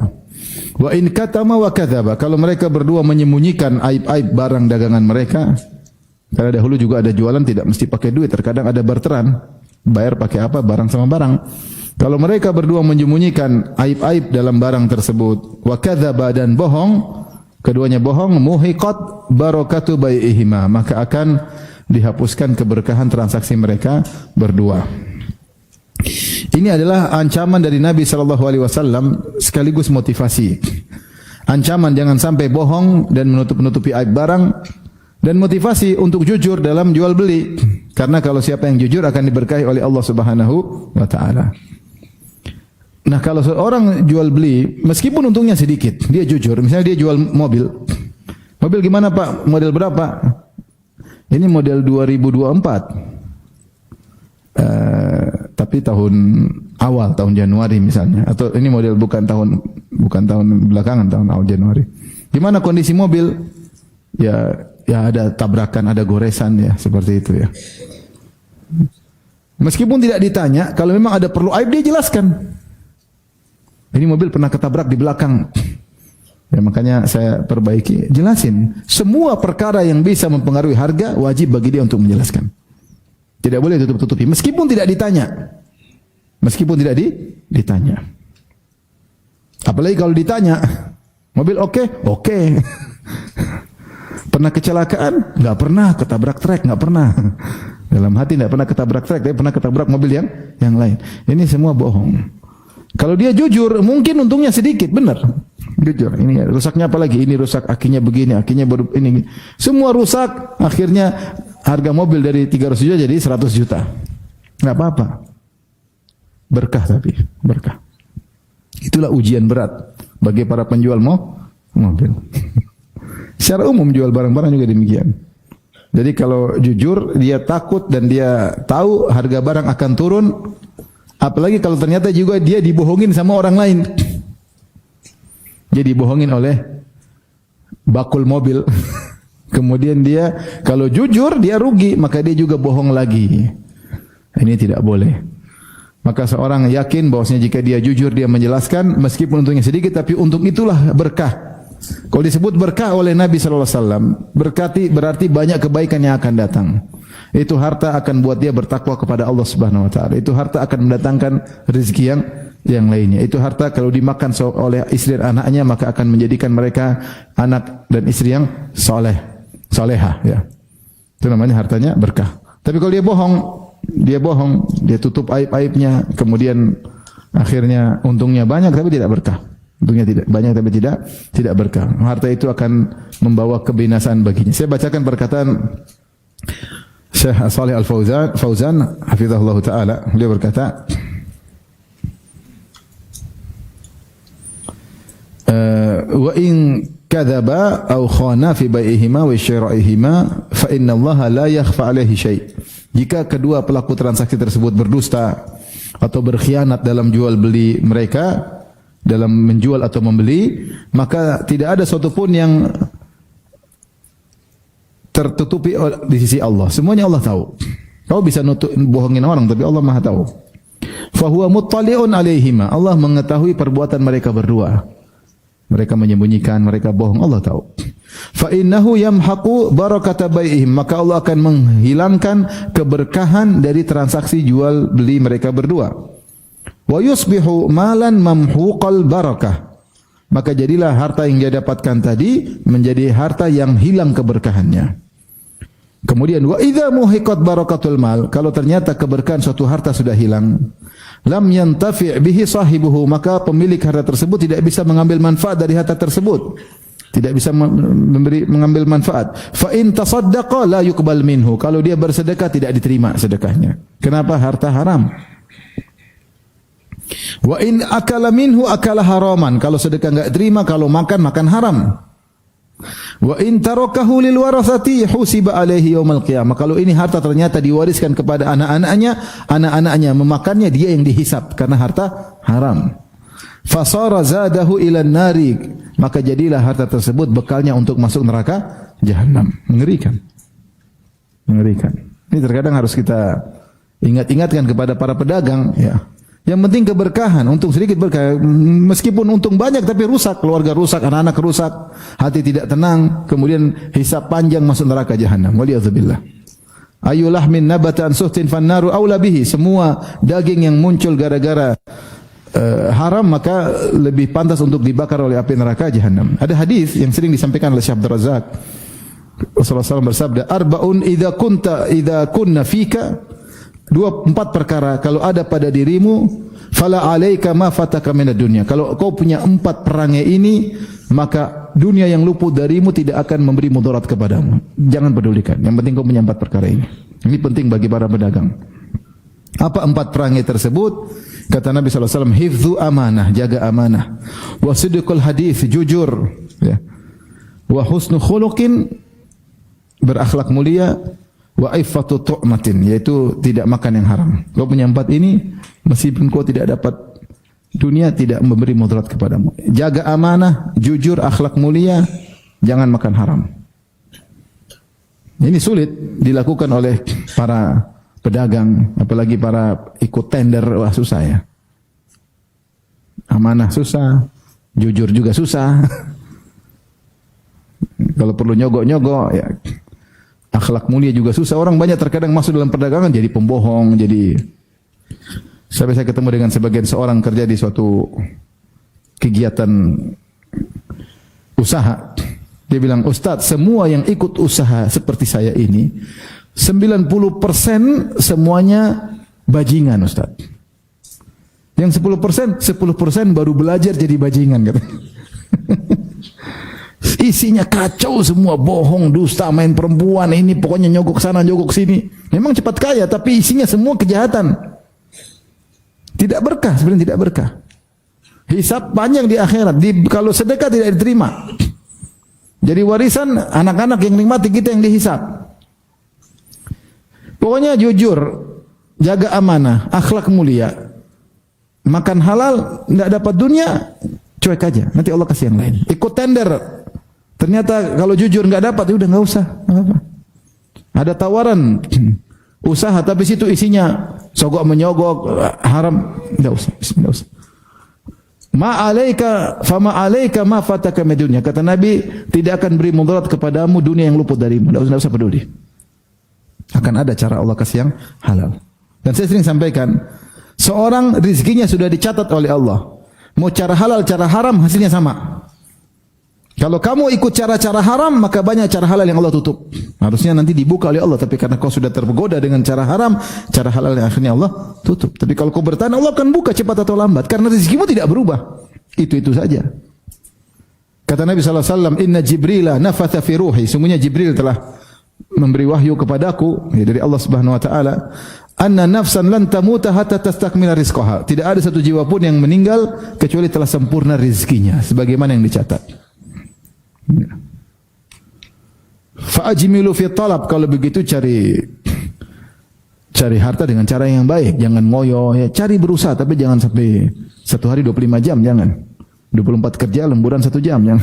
Wa in katama wa kadzaba, kalau mereka berdua menyembunyikan aib-aib barang dagangan mereka, karena dahulu juga ada jualan tidak mesti pakai duit, terkadang ada barteran, bayar pakai apa, barang sama barang. Kalau mereka berdua menyembunyikan aib-aib dalam barang tersebut, wa kadzaba, dan bohong, keduanya bohong, muhiqat barakatu bai'ihima, maka akan dihapuskan keberkahan transaksi mereka berdua. Ini adalah ancaman dari Nabi SAW sekaligus motivasi. Ancaman jangan sampai bohong dan menutupi aib barang, dan motivasi untuk jujur dalam jual beli. Karena kalau siapa yang jujur akan diberkahi oleh Allah Subhanahu wa taala. Nah, kalau seorang jual beli, meskipun untungnya sedikit, dia jujur. Misalnya dia jual mobil. Mobil gimana Pak? Model berapa? Ini model 2024. Tapi tahun awal, tahun Januari misalnya. Atau ini model bukan tahun belakangan, tahun awal Januari. Gimana kondisi mobil? Ya ada tabrakan, ada goresan ya, seperti itu ya. Meskipun tidak ditanya, kalau memang ada perlu aib dia jelaskan. Ini mobil pernah ketabrak di belakang. Ya, makanya saya perbaiki, jelasin. Semua perkara yang bisa mempengaruhi harga wajib bagi dia untuk menjelaskan. Tidak boleh tutup-tutupi meskipun tidak ditanya. Meskipun tidak ditanya. Apalagi kalau ditanya, mobil oke. Pernah kecelakaan? Enggak pernah. Ketabrak truk? Enggak pernah. Dalam hati enggak pernah ketabrak truk, tapi pernah ketabrak mobil yang lain. Ini semua bohong. Kalau dia jujur, mungkin untungnya sedikit, benar. Jujur, ini rusaknya apa lagi? Ini rusak, akinya begini, akinya baru ini. Semua rusak, akhirnya harga mobil dari 300 juta jadi 100 juta. Enggak apa-apa. Berkah tapi, berkah. Itulah ujian berat bagi para penjual mobil. Secara umum jual barang-barang juga demikian. Jadi kalau jujur, dia takut dan dia tahu harga barang akan turun. Apalagi kalau ternyata juga dia dibohongin sama orang lain. Dia dibohongin oleh bakul mobil. Kemudian dia kalau jujur dia rugi, maka dia juga bohong lagi. Ini tidak boleh. Maka seorang yakin bahwasanya jika dia jujur, dia menjelaskan meskipun untungnya sedikit, tapi untung itulah berkah. Kalau disebut berkah oleh Nabi sallallahu alaihi wasallam, berarti banyak kebaikan yang akan datang. Itu harta akan buat dia bertakwa kepada Allah Subhanahu wa taala. Itu harta akan mendatangkan rezeki yang lainnya. Itu harta kalau dimakan oleh istri dan anaknya, maka akan menjadikan mereka anak dan istri yang salehah ya. Itu namanya hartanya berkah. Tapi kalau dia bohong, dia tutup aib-aibnya, kemudian akhirnya untungnya banyak tapi tidak berkah. Untungnya tidak banyak tapi tidak berkah. Harta itu akan membawa kebinasaan baginya. Saya bacakan perkataan Syekh Shalih Al-Fauzan hafizahullah taala. Beliau berkata, wa in kadzaba aw khana fi bai'ihima wa syira'ihima fa inna Allah la yakhfa 'alaihi syai'. Jika kedua pelaku transaksi tersebut berdusta atau berkhianat dalam jual beli mereka, dalam menjual atau membeli, maka tidak ada sesuatu pun yang tertutupi di sisi Allah. Semuanya Allah tahu. Kau bisa bohongin orang, tapi Allah Maha tahu. Fahuwa muttali'un alaihima. Allah mengetahui perbuatan mereka berdua. Mereka menyembunyikan, mereka bohong, Allah tahu. Fa innahu yamhaqu barakata bai'ihim. Maka Allah akan menghilangkan keberkahan dari transaksi jual beli mereka berdua. Wa yusbihu malan mamhuqal barakah. Maka jadilah harta yang dia dapatkan tadi menjadi harta yang hilang keberkahannya. Kemudian wa idza muhiqat barakatul mal, kalau ternyata keberkahan suatu harta sudah hilang, lam yantafi' bihi sahibuhu, maka pemilik harta tersebut tidak bisa mengambil manfaat dari harta tersebut. Tidak bisa mengambil manfaat. Fa in tasaddaqa la yuqbal minhu, kalau dia bersedekah tidak diterima sedekahnya. Kenapa? Harta haram. Wa in akala minhu akala haraman, kalau sedekah enggak terima, kalau makan haram. Wa in tarakahu lil warathati husiba alaihi yaumil qiyamah, kalau ini harta ternyata diwariskan kepada anak-anaknya memakannya, dia yang dihisab karena harta haram. Fasara zadahu ilan nari, maka jadilah harta tersebut bekalnya untuk masuk neraka jahanam. Mengerikan. Ini terkadang harus kita Ingat-ingatkan kepada para pedagang, ya. Yang penting keberkahan, untung sedikit berkah. Meskipun untung banyak tapi rusak, keluarga rusak, anak-anak rusak, hati tidak tenang, kemudian hisab panjang masuk neraka jahanam. Waliyadzubillah. Ayulah min nabatan suhtin fannaru aula bihi. Semua daging yang muncul gara-gara haram maka lebih pantas untuk dibakar oleh api neraka jahanam. Ada hadis yang sering disampaikan oleh Syekh Abdul Razak. Rasulullah SAW bersabda, "Arba'un idza kunna fika." Empat perkara kalau ada pada dirimu, fala alaika ma fataka minad dunya. Kalau kau punya 4 perangai ini, maka dunia yang luput darimu tidak akan memberi mudarat kepadamu. Jangan pedulikan. Yang penting kau punya 4 perkara ini. Ini penting bagi para pedagang. Apa 4 perangai tersebut? Kata Nabi SAW, hifdzu amanah, jaga amanah. Wa sidqul hadis, jujur. Ya. Wa husnu khuluqin, berakhlak mulia. Wa iffatu tu'matin, yaitu tidak makan yang haram. Kau punya 4 ini, meskipun kau tidak dapat dunia, tidak memberi mudarat kepadamu. Jaga amanah, jujur, akhlak mulia, jangan makan haram. Ini sulit dilakukan oleh para pedagang, apalagi para ikut tender, wah susah ya. Amanah susah, jujur juga susah. Kalau perlu nyogok-nyogok, ya. Akhlak mulia juga susah. Orang banyak terkadang masuk dalam perdagangan jadi pembohong, jadi sampai saya ketemu dengan sebagian seorang kerja di suatu kegiatan usaha. Dia bilang, "Ustaz, semua yang ikut usaha seperti saya ini 90% semuanya bajingan, Ustaz. Yang 10% baru belajar jadi bajingan," katanya. Isinya kacau semua, bohong, dusta, main perempuan, ini pokoknya nyogok sana, nyogok sini. Memang cepat kaya, tapi isinya semua kejahatan. Tidak berkah, sebenarnya tidak berkah. Hisab panjang di akhirat. Kalau sedekah tidak diterima. Jadi warisan anak-anak yang nikmati, kita yang dihisab. Pokoknya jujur, jaga amanah, akhlak mulia. Makan halal, tidak dapat dunia, cuek aja. Nanti Allah kasih yang lain. Ikut tender. Ternyata kalau jujur nggak dapat, ya udah nggak usah. Apa? Ada tawaran usaha, tapi situ isinya sogok menyogok, haram, nggak usah. Bismillah. Ma alaika, fama alaika ma fataka min dunya. Kata Nabi, tidak akan beri mudarat kepadamu dunia yang luput darimu. Nggak usah peduli. Akan ada cara Allah kasih yang halal. Dan saya sering sampaikan, seorang rezekinya sudah dicatat oleh Allah. Mau cara halal, cara haram, hasilnya sama. Kalau kamu ikut cara-cara haram, maka banyak cara halal yang Allah tutup. Harusnya nanti dibuka oleh Allah, tapi karena kau sudah tergoda dengan cara haram, cara halal yang akhirnya Allah tutup. Tapi kalau kau bertahan, Allah akan buka cepat atau lambat, karena rezekimu tidak berubah. Itu saja. Kata Nabi SAW, "Inna Jibrila nafatha fi ruhi." Sungguhnya Jibril telah memberi wahyu kepadaku, dari Allah Subhanahu Wa Taala, anna nafsan lan tamuta hatta tastakmila rizqaha. Tidak ada satu jiwa pun yang meninggal kecuali telah sempurna rezekinya, sebagaimana yang dicatat. Fa'ajmilu fi talab. Kalau begitu cari harta dengan cara yang baik, jangan ngoyo, ya cari berusaha, tapi jangan sampai 1 hari 25 jam, jangan 24 kerja lemburan 1 jam, jangan.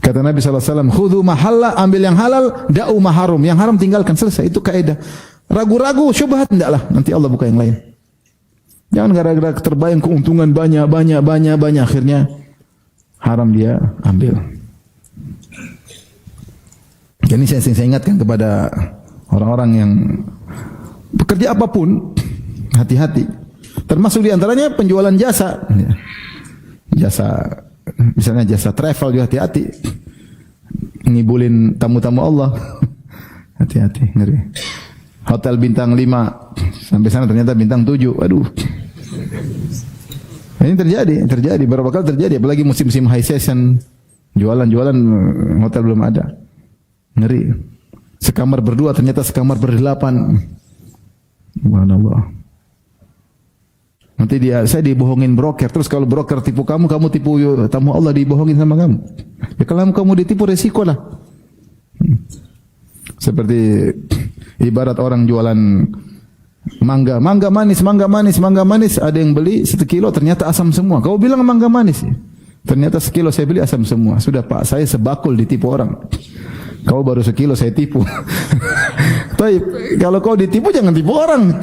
Kata Nabi SAW, khudhu mahalla, ambil yang halal, da'u maharum, yang haram tinggalkan, selesai. Itu kaidah. Ragu-ragu syubhat tidaklah, nanti Allah buka yang lain. Jangan gara-gara terbayang keuntungan banyak akhirnya haram dia ambil. Jadi saya ingatkan kepada orang-orang yang bekerja apapun, hati-hati. Termasuk diantaranya penjualan jasa. Jasa, misalnya jasa travel juga hati-hati. Ngibulin tamu-tamu Allah. Hati-hati, ngeri. Hotel bintang 5, sampai sana ternyata bintang 7. Aduh. Ini terjadi. Beberapa kali terjadi. Apalagi musim-musim high season. Jualan hotel belum ada. Ngeri. Sekamar berdua ternyata sekamar berdelapan. Subhanallah. Nanti saya dibohongin broker. Terus kalau broker tipu kamu tipu tamu Allah, dibohongin sama kamu. Ya kalau kamu ditipu, resiko lah. Seperti ibarat orang jualan mangga manis. Ada yang beli 1 kilo, ternyata asam semua. Kau bilang mangga manis. Ternyata 1 kilo saya beli asam semua. Sudah Pak, saya sebakul ditipu orang. Kau baru 1 kilo saya tipu. Baik, kalau kau ditipu jangan tipu orang.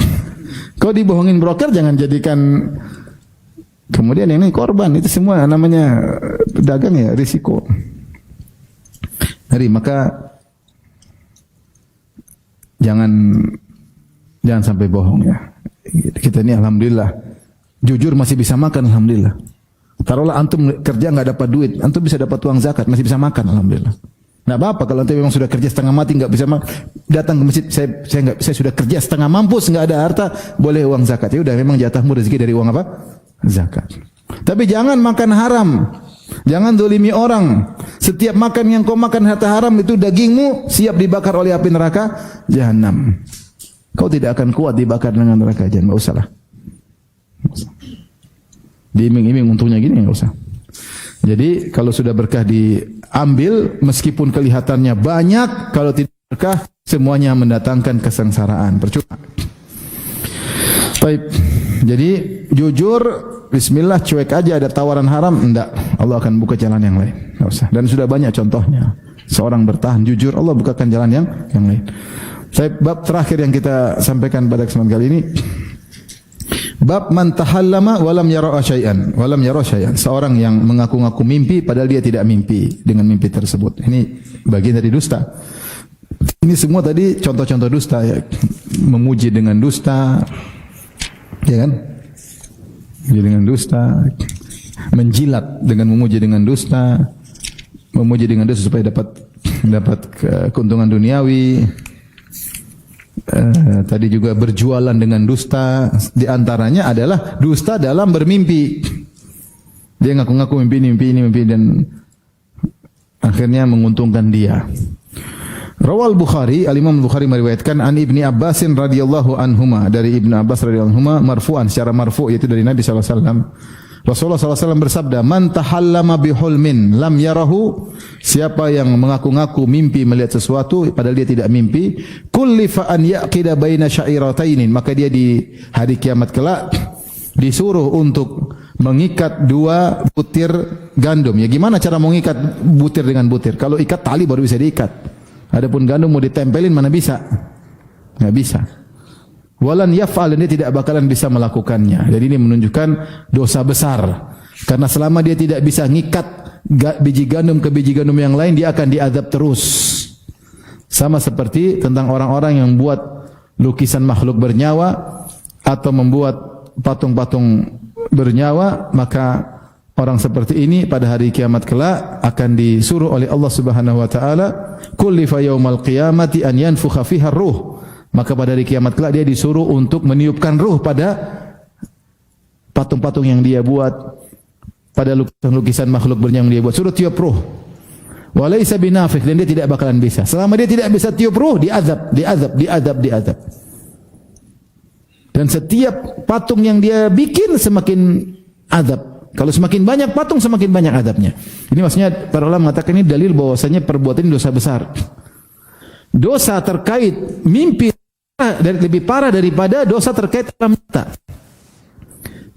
Kau dibohongin broker jangan jadikan kemudian ini korban. Itu semua namanya pedagang ya, risiko. Jadi maka jangan sampai bohong ya. Kita ini alhamdulillah jujur masih bisa makan alhamdulillah. Taruhlah antum kerja nggak dapat duit, antum bisa dapat uang zakat masih bisa makan alhamdulillah. Nggak apa-apa kalau antum memang sudah kerja setengah mati nggak bisa datang ke masjid, saya sudah kerja setengah mampus nggak ada harta, boleh uang zakat. Ya udah memang jatahmu rezeki dari uang apa? Zakat. Tapi jangan makan haram. Jangan dolimi orang. Setiap makan yang kau makan harta haram itu dagingmu siap dibakar oleh api neraka jahanam. Kau tidak akan kuat dibakar dengan neraka jahanam. Nggak usah lah. Diiming-iming untungnya gini nggak usah. Jadi kalau sudah berkah diambil, meskipun kelihatannya banyak, kalau tidak berkah semuanya mendatangkan kesengsaraan. Percuma. Baik. Jadi jujur, bismillah, cuek aja ada tawaran haram, enggak. Allah akan buka jalan yang lain. Enggak usah. Dan sudah banyak contohnya. Seorang bertahan jujur, Allah bukakan jalan yang lain. Bab terakhir yang kita sampaikan pada kesempatan kali ini, bab man tahallama walam yara syai'an, walam yara syai'an. Seorang yang mengaku-ngaku mimpi padahal dia tidak mimpi dengan mimpi tersebut. Ini bagian dari dusta. Ini semua tadi contoh-contoh dusta ya. Memuji dengan dusta, ya kan? Memuji dengan dusta, menjilat dengan memuji dengan dusta, memuji dengan dusta supaya dapat keuntungan duniawi. Tadi juga berjualan dengan dusta. Di antaranya adalah dusta dalam bermimpi. Dia ngaku-ngaku mimpi dan akhirnya menguntungkan dia. Rawal Bukhari, Al-Imam Bukhari meriwayatkan an Ibni Abbasin radhiyallahu anhuma, dari Ibnu Abbas radhiyallahu anhuma marfu'an, secara marfu' yaitu dari Nabi sallallahu alaihi wasallam. Rasulullah sallallahu alaihi wasallam bersabda, "Man tahallama bihulmin lam yarahu." Siapa yang mengaku-ngaku mimpi melihat sesuatu padahal dia tidak mimpi, kullifa an yaqida baina sya'iratainin, maka dia di hari kiamat kelak disuruh untuk mengikat dua butir gandum. Ya gimana cara mengikat butir dengan butir? Kalau ikat tali baru bisa diikat. Adapun gandum mau ditempelin mana bisa? Enggak bisa. Walan yaf'al, dia tidak bakalan bisa melakukannya. Jadi ini menunjukkan dosa besar. Karena selama dia tidak bisa ngikat biji gandum ke biji gandum yang lain, dia akan diazab terus. Sama seperti tentang orang-orang yang buat lukisan makhluk bernyawa atau membuat patung-patung bernyawa, maka orang seperti ini pada hari kiamat kelak akan disuruh oleh Allah Subhanahu wa taala, kullifa yaumal qiyamati an yanfukha fiha ruh. Maka pada hari kiamat kelak dia disuruh untuk meniupkan ruh pada patung-patung yang dia buat, pada lukisan makhluk bernyawa yang dia buat. Suruh tiup ruh. Walaysa binafik, dan dia tidak bakalan bisa. Selama dia tidak bisa tiup ruh, diazab. Dan setiap patung yang dia bikin semakin azab. Kalau semakin banyak patung, semakin banyak azabnya. Ini maksudnya para ulama mengatakan ini dalil bahwasanya perbuatan ini dosa besar. Dosa terkait mimpi lebih parah daripada dosa terkait alam nyata.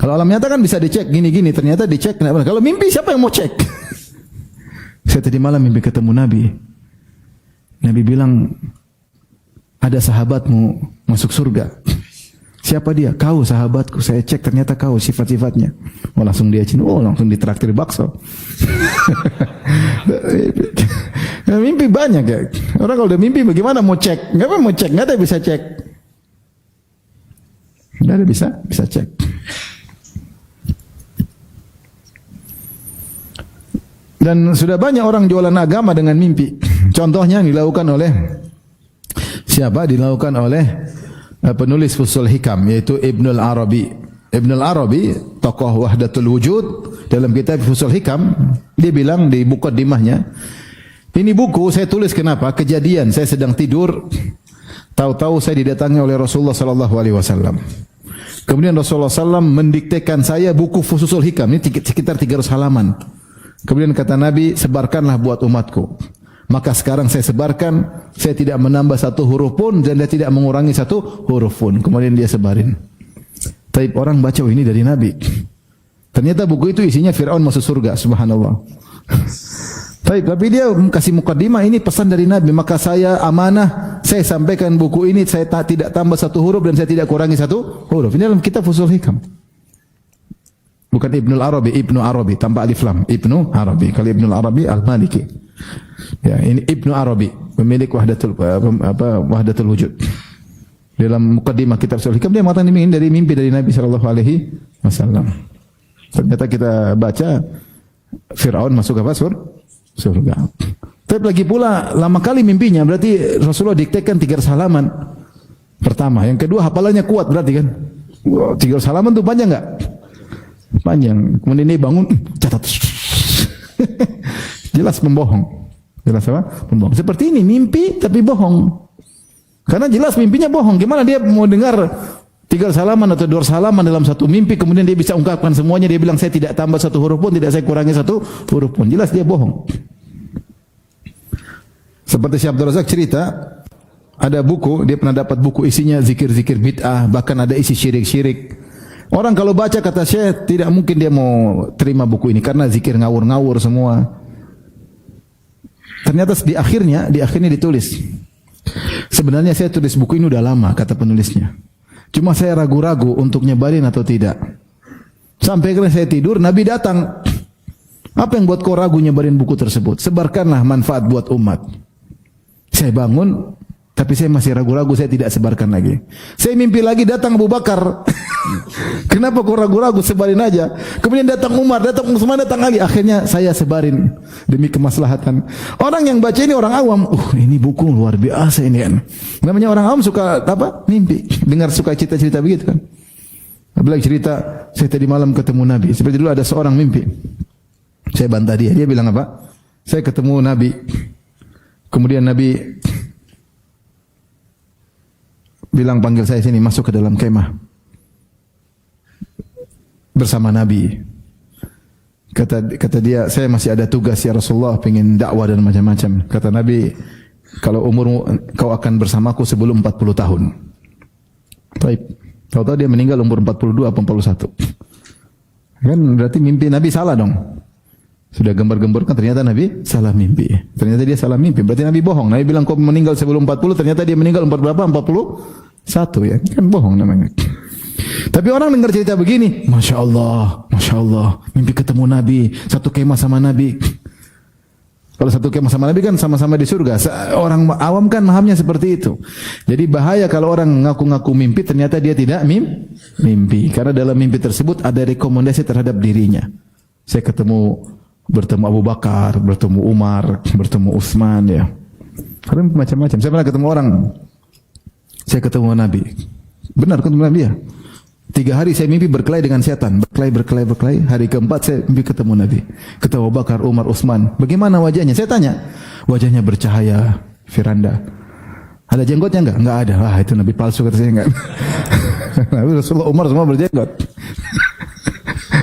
Kalau alam nyata kan bisa dicek gini-gini, ternyata dicek. Kalau mimpi siapa yang mau cek? Saya tadi malam mimpi ketemu Nabi. Nabi bilang ada sahabatmu masuk surga. Siapa dia? Kau sahabatku. Saya cek ternyata kau sifat-sifatnya. Oh langsung dia cinta. Oh langsung ditraktir bakso. Mimpi banyak ya. Orang kalau udah mimpi bagaimana mau cek? Enggak apa mau cek, enggak ada bisa cek. Enggak ada bisa cek. Dan sudah banyak orang jualan agama dengan mimpi. Contohnya dilakukan oleh siapa? Dilakukan oleh penulis Fusul Hikam, yaitu Ibnul Arabi. Ibnul Arabi, tokoh Wahdatul Wujud, dalam kitab Fusul Hikam, dia bilang di muqaddimahnya, ini buku saya tulis kenapa? Kejadian saya sedang tidur, tahu-tahu saya didatangi oleh Rasulullah sallallahu alaihi wasallam. Kemudian Rasulullah sallallahu mendiktekan saya buku Fusul Hikam, ini sekitar 300 halaman. Kemudian kata Nabi, sebarkanlah buat umatku. Maka sekarang saya sebarkan, saya tidak menambah satu huruf pun dan dia tidak mengurangi satu huruf pun. Kemudian dia sebarin. Taib orang baca, oh ini dari Nabi. Ternyata buku itu isinya Fir'aun masuk surga, subhanallah. Taib, tapi dia kasih mukaddimah, ini pesan dari Nabi. Maka saya amanah saya sampaikan buku ini, saya tidak tambah satu huruf dan saya tidak kurangi satu huruf. Ini dalam kitab Fusul Hikam. Bukan Ibnul Arabi, Ibnu Arabi tanpa alif lam. Ibnu Arabi. Kalau Ibnul Arabi Al-Maliki. Ya, ini Ibnu Arabi, pemilik Wahdatul Wujud. Dalam mukaddimah kitab Fusul Hikam dia mengatakan ini dari mimpi dari Nabi sallallahu alaihi wasallam. Ternyata kita baca Fir'aun masuk apa? Surga. Tapi lagi pula lama kali mimpinya, berarti Rasulullah diktekan 3 halaman. Pertama, yang kedua hafalannya kuat berarti kan. 3 halaman itu panjang enggak? Panjang. Kemudian dia bangun, catat. Jelas membohong. Jelas apa? Membohong. Seperti ini, mimpi tapi bohong. Karena jelas mimpinya bohong. Gimana dia mau dengar 3 halaman atau 2 halaman dalam satu mimpi, kemudian dia bisa ungkapkan semuanya, dia bilang saya tidak tambah satu huruf pun, tidak saya kurangi satu huruf pun. Jelas dia bohong. Seperti Syekh Abdul Razak cerita, ada buku, dia pernah dapat buku isinya zikir-zikir bid'ah, bahkan ada isi syirik-syirik. Orang kalau baca kata Syekh, tidak mungkin dia mau terima buku ini karena zikir ngawur-ngawur semua. Ternyata di akhirnya ditulis, sebenarnya saya tulis buku ini udah lama, kata penulisnya. Cuma saya ragu-ragu untuk nyebarin atau tidak. Sampai akhirnya saya tidur, Nabi datang. Apa yang buat kau ragu nyebarin buku tersebut? Sebarkanlah manfaat buat umat. Saya bangun, tapi saya masih ragu-ragu, saya tidak sebarkan lagi. Saya mimpi lagi, datang Abu Bakar. Kenapa kau ragu-ragu? Sebarin aja. Kemudian datang Umar, datang Utsman, datang lagi. Akhirnya saya sebarin demi kemaslahatan. Orang yang baca ini orang awam. Ini buku luar biasa ini kan. Namanya orang awam suka apa? Mimpi. Dengar suka cerita-cerita begitu kan. Apalagi cerita, saya tadi malam ketemu Nabi. Seperti dulu ada seorang mimpi. Saya bantah dia. Dia bilang apa? Saya ketemu Nabi. Kemudian Nabi bilang panggil saya sini, masuk ke dalam kemah bersama Nabi. Kata dia, saya masih ada tugas ya Rasulullah, pengen dakwah dan macam-macam. Kata Nabi, kalau umurmu kau akan bersamaku sebelum 40 tahun. Baik. Tahu-tahu dia meninggal umur 42 atau 41. Kan berarti mimpi Nabi salah dong. Sudah gembar-gemborkan, ternyata Nabi salah mimpi. Ternyata dia salah mimpi. Berarti Nabi bohong. Nabi bilang kau meninggal sebelum 40, ternyata dia meninggal umur berapa? 41 ya. Kan bohong namanya. Tapi orang dengar cerita begini, Masya Allah, mimpi ketemu Nabi, satu kemah sama Nabi. Kalau satu kemah sama Nabi kan sama-sama di surga. Orang awam kan mahamnya seperti itu. Jadi bahaya kalau orang ngaku-ngaku mimpi, ternyata dia tidak mimpi. Karena dalam mimpi tersebut ada rekomendasi terhadap dirinya. Saya bertemu Abu Bakar, bertemu Umar, bertemu Utsman ya. Karena macam-macam. Saya pernah ketemu orang, saya ketemu Nabi. Benar ketemu Nabi ya. 3 hari saya mimpi berkelahi dengan setan. Berkelahi. Hari keempat saya mimpi ketemu Nabi. Ketemu Abu Bakar, Umar, Utsman. Bagaimana wajahnya? Saya tanya. Wajahnya bercahaya, Firanda. Ada jenggotnya enggak? Enggak ada. Wah, itu Nabi palsu kata saya enggak. Nabi Rasulullah, Umar semua berjenggot.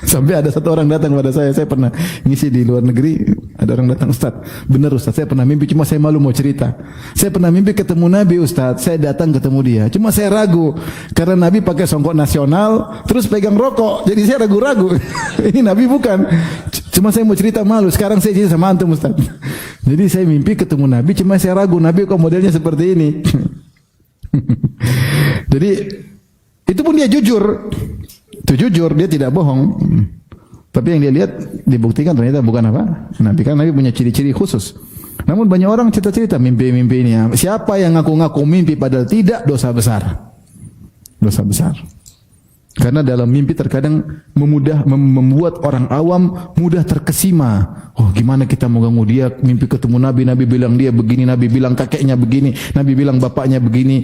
Sampai ada satu orang datang pada saya pernah ngisi di luar negeri, ada orang datang, Ustaz, benar Ustaz, saya pernah mimpi, cuma saya malu mau cerita. Saya pernah mimpi ketemu Nabi Ustaz, saya datang ketemu dia, cuma saya ragu, karena Nabi pakai songkok nasional, terus pegang rokok, jadi saya ragu-ragu, ini Nabi bukan, cuma saya mau cerita malu, sekarang saya cerita sama antum Ustaz. Jadi saya mimpi ketemu Nabi, cuma saya ragu, Nabi kok modelnya seperti ini. Jadi, itu pun dia jujur. Itu jujur, dia tidak bohong. Tapi yang dia lihat dibuktikan ternyata bukan apa? Nabi, kan Nabi punya ciri-ciri khusus. Namun banyak orang cerita-cerita mimpi-mimpi ini. Siapa yang ngaku-ngaku mimpi padahal tidak, dosa besar. Dosa besar. Karena dalam mimpi terkadang membuat orang awam mudah terkesima. Oh, gimana kita mau ganggu dia? Mimpi ketemu Nabi, Nabi bilang dia begini, Nabi bilang kakeknya begini, Nabi bilang bapaknya begini,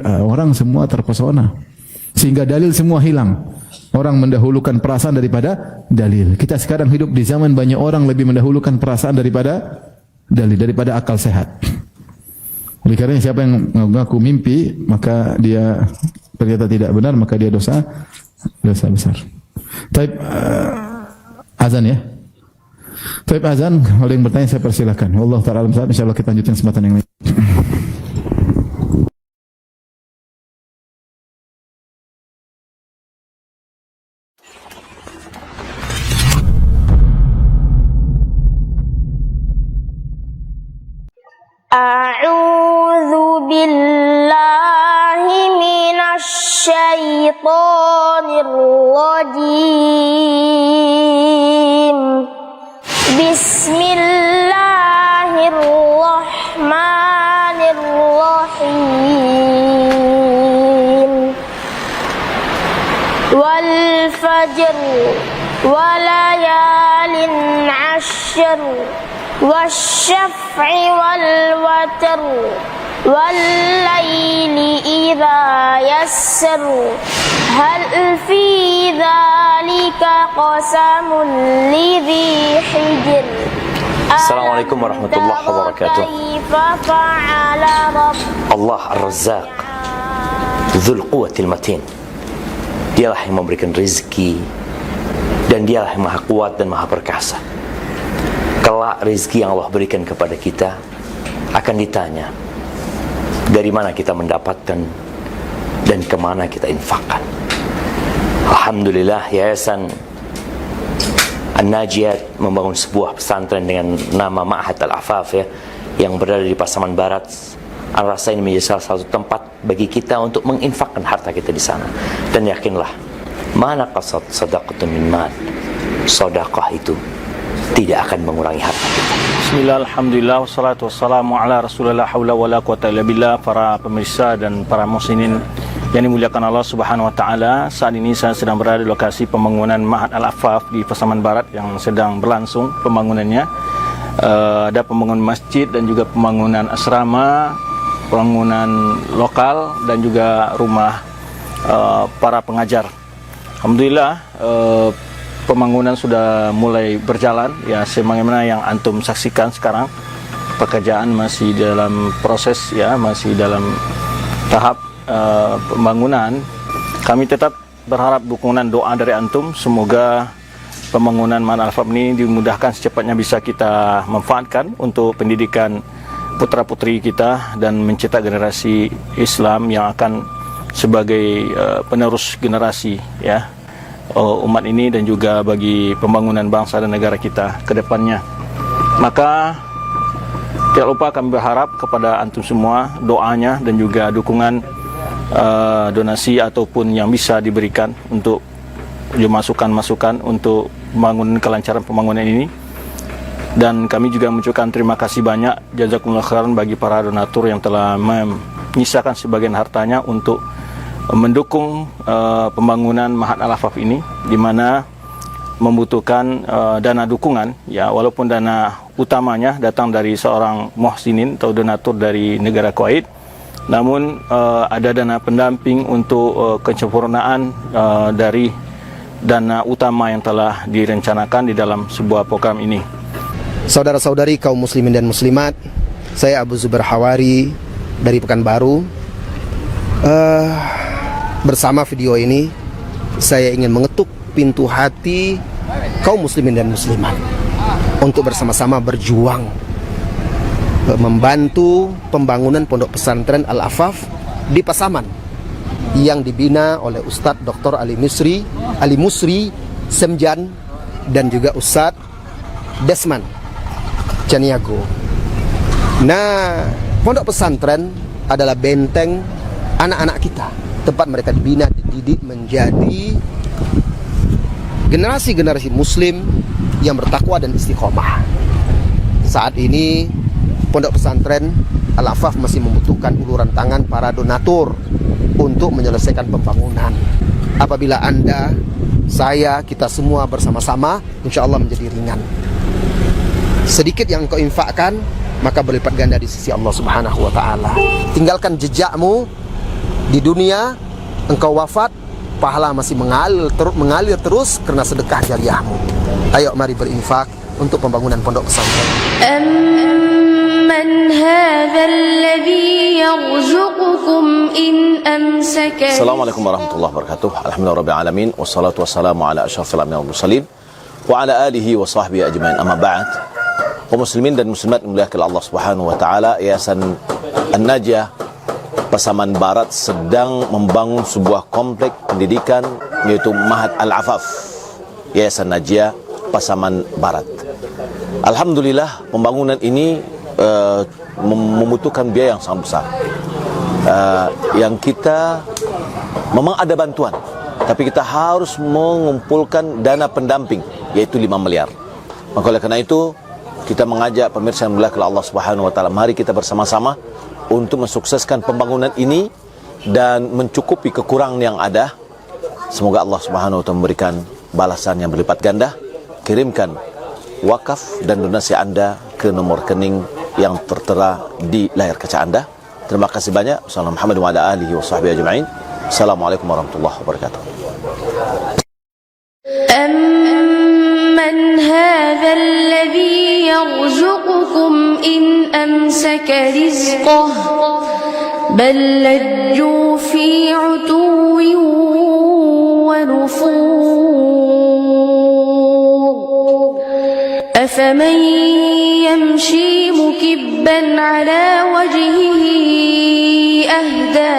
orang semua terpesona. Sehingga dalil semua hilang. Orang mendahulukan perasaan daripada dalil. Kita sekarang hidup di zaman banyak orang lebih mendahulukan perasaan daripada dalil, daripada akal sehat. Oleh karena siapa yang mengaku mimpi, maka dia ternyata tidak benar, maka dia dosa besar. Taib azan ya. Taib azan, kalau yang bertanya saya persilakan. Wallahu ta'ala alam, insyaallah kita lanjutkan kesempatan yang lain. أعوذ بالله من الشيطان الرجيم بسم الله الرحمن الرحيم والفجر وليال عشر والشفع والوتر والليل إذا يسر هل في ذلك قسم لذي حجر Assalamualaikum warahmatullahi wabarakatuh. كيف فعل ربك Allah Ar-Razzaq, Dzul Quwwatil Matin. Dialah yang memberikan rezeki dan dialah yang maha kuat dan maha perkasa. Kelak rezeki yang Allah berikan kepada kita akan ditanya dari mana kita mendapatkan dan kemana kita infakkan. Alhamdulillah, Yayasan An-Najiyat membangun sebuah pesantren dengan nama Ma'had Al-Afaf yang berada di Pasaman Barat. Al-Rasa ini menjadi salah satu tempat bagi kita untuk menginfakkan harta kita di sana. Dan yakinlah, mana qasad sadaqatun min mal, sedekah itu tidak akan mengurangi harta kita. Bismillah, alhamdulillah, wassalatu wassalamu ala rasulillah, haula wala quwata illa billah. Para pemirsa dan para muslimin yang dimuliakan Allah subhanahu wa ta'ala, saat ini saya sedang berada di lokasi pembangunan Ma'had Al-Afaf di Pasaman Barat yang sedang berlangsung pembangunannya. Ada pembangunan masjid dan juga pembangunan asrama, pembangunan lokal dan juga rumah para pengajar. Alhamdulillah, pembangunan sudah mulai berjalan ya, sebagaimana yang antum saksikan sekarang. Pekerjaan masih dalam proses ya, masih dalam tahap pembangunan. Kami tetap berharap dukungan doa dari antum, semoga pembangunan Ma'had Al-Afaf ini dimudahkan secepatnya bisa kita manfaatkan untuk pendidikan putra-putri kita dan mencetak generasi Islam yang akan sebagai penerus generasi ya umat ini dan juga bagi pembangunan bangsa dan negara kita ke depannya. Maka tidak lupa kami berharap kepada antum semua doanya dan juga dukungan donasi ataupun yang bisa diberikan untuk masukan-masukan untuk pembangunan, kelancaran pembangunan ini. Dan kami juga mengucapkan terima kasih banyak jazakumullah khairan bagi para donatur yang telah menyisakan sebagian hartanya untuk mendukung pembangunan Ma'had Al-Afaf ini, di mana membutuhkan dana dukungan ya, walaupun dana utamanya datang dari seorang muhsinin atau donatur dari negara Kuwait, namun ada dana pendamping untuk kesempurnaan dari dana utama yang telah direncanakan di dalam sebuah program ini. Saudara-saudari kaum muslimin dan muslimat, saya Abu Zubair Hawari dari Pekanbaru. Bersama video ini saya ingin mengetuk pintu hati kaum muslimin dan muslimat untuk bersama-sama berjuang membantu pembangunan pondok pesantren Al-Afaf di Pasaman yang dibina oleh Ustadz Dr. Ali Musri Semjan dan juga Ustadz Desman Caniago. Nah, pondok pesantren adalah benteng anak-anak kita, tempat mereka dibina, dididik menjadi generasi-generasi muslim yang bertakwa dan istiqomah. Saat ini pondok pesantren Al-Afaf masih membutuhkan uluran tangan para donatur untuk menyelesaikan pembangunan. Apabila Anda, saya, kita semua bersama-sama, insya Allah menjadi ringan. Sedikit yang engkau infakkan, maka berlipat ganda di sisi Allah Subhanahu wa ta'ala. Tinggalkan jejakmu di dunia, engkau wafat, pahala masih mengalir terus karena sedekah jariahmu. Ayo mari berinfak untuk pembangunan pondok pesantren. من هذا الذي يرزقكم إن أمسك. Assalamualaikum warahmatullahi wabarakatuh. Alhamdulillahirrahmanirrahim. Wassalatu wassalamu ala asyrafil anbiya'i wal mursalin wa ala alihi wa sahbihi ajma'in. Amma ba'd. Kaum muslimin dan muslimat dimuliakan Allah Subhanahu wa taala, Yayasan An-Najiyah Pasaman Barat sedang membangun sebuah komplek pendidikan yaitu Ma'had Al-Afaf, Yayasan Najiyah Pasaman Barat. Alhamdulillah, pembangunan ini membutuhkan biaya yang sangat besar. yang kita memang ada bantuan, tapi kita harus mengumpulkan dana pendamping, yaitu 5 miliar. Maka oleh karena itu kita mengajak pemirsa yang mulia Allah Subhanahu wa taala, mari kita bersama-sama untuk mensukseskan pembangunan ini dan mencukupi kekurangan yang ada. Semoga Allah Subhanahu wa taala memberikan balasan yang berlipat ganda. Kirimkan wakaf dan donasi Anda ke nomor rekening yang tertera di layar kaca Anda. Terima kasih banyak. Wassalamualaikum warahmatullahi wabarakatuh. Assalamualaikum warahmatullahi wabarakatuh. أَمَّنْ هَذَا الَّذِي يَرْزُقُكُمْ إِنْ أَمْسَكَ رِزْقَهُ بَلْ لَجُّوا فِي عُتُوٍّ وَنُفُورٍ أَفَمَنْ يَمْشِي مُكِبًّا عَلَى وَجْهِهِ أَهْدَى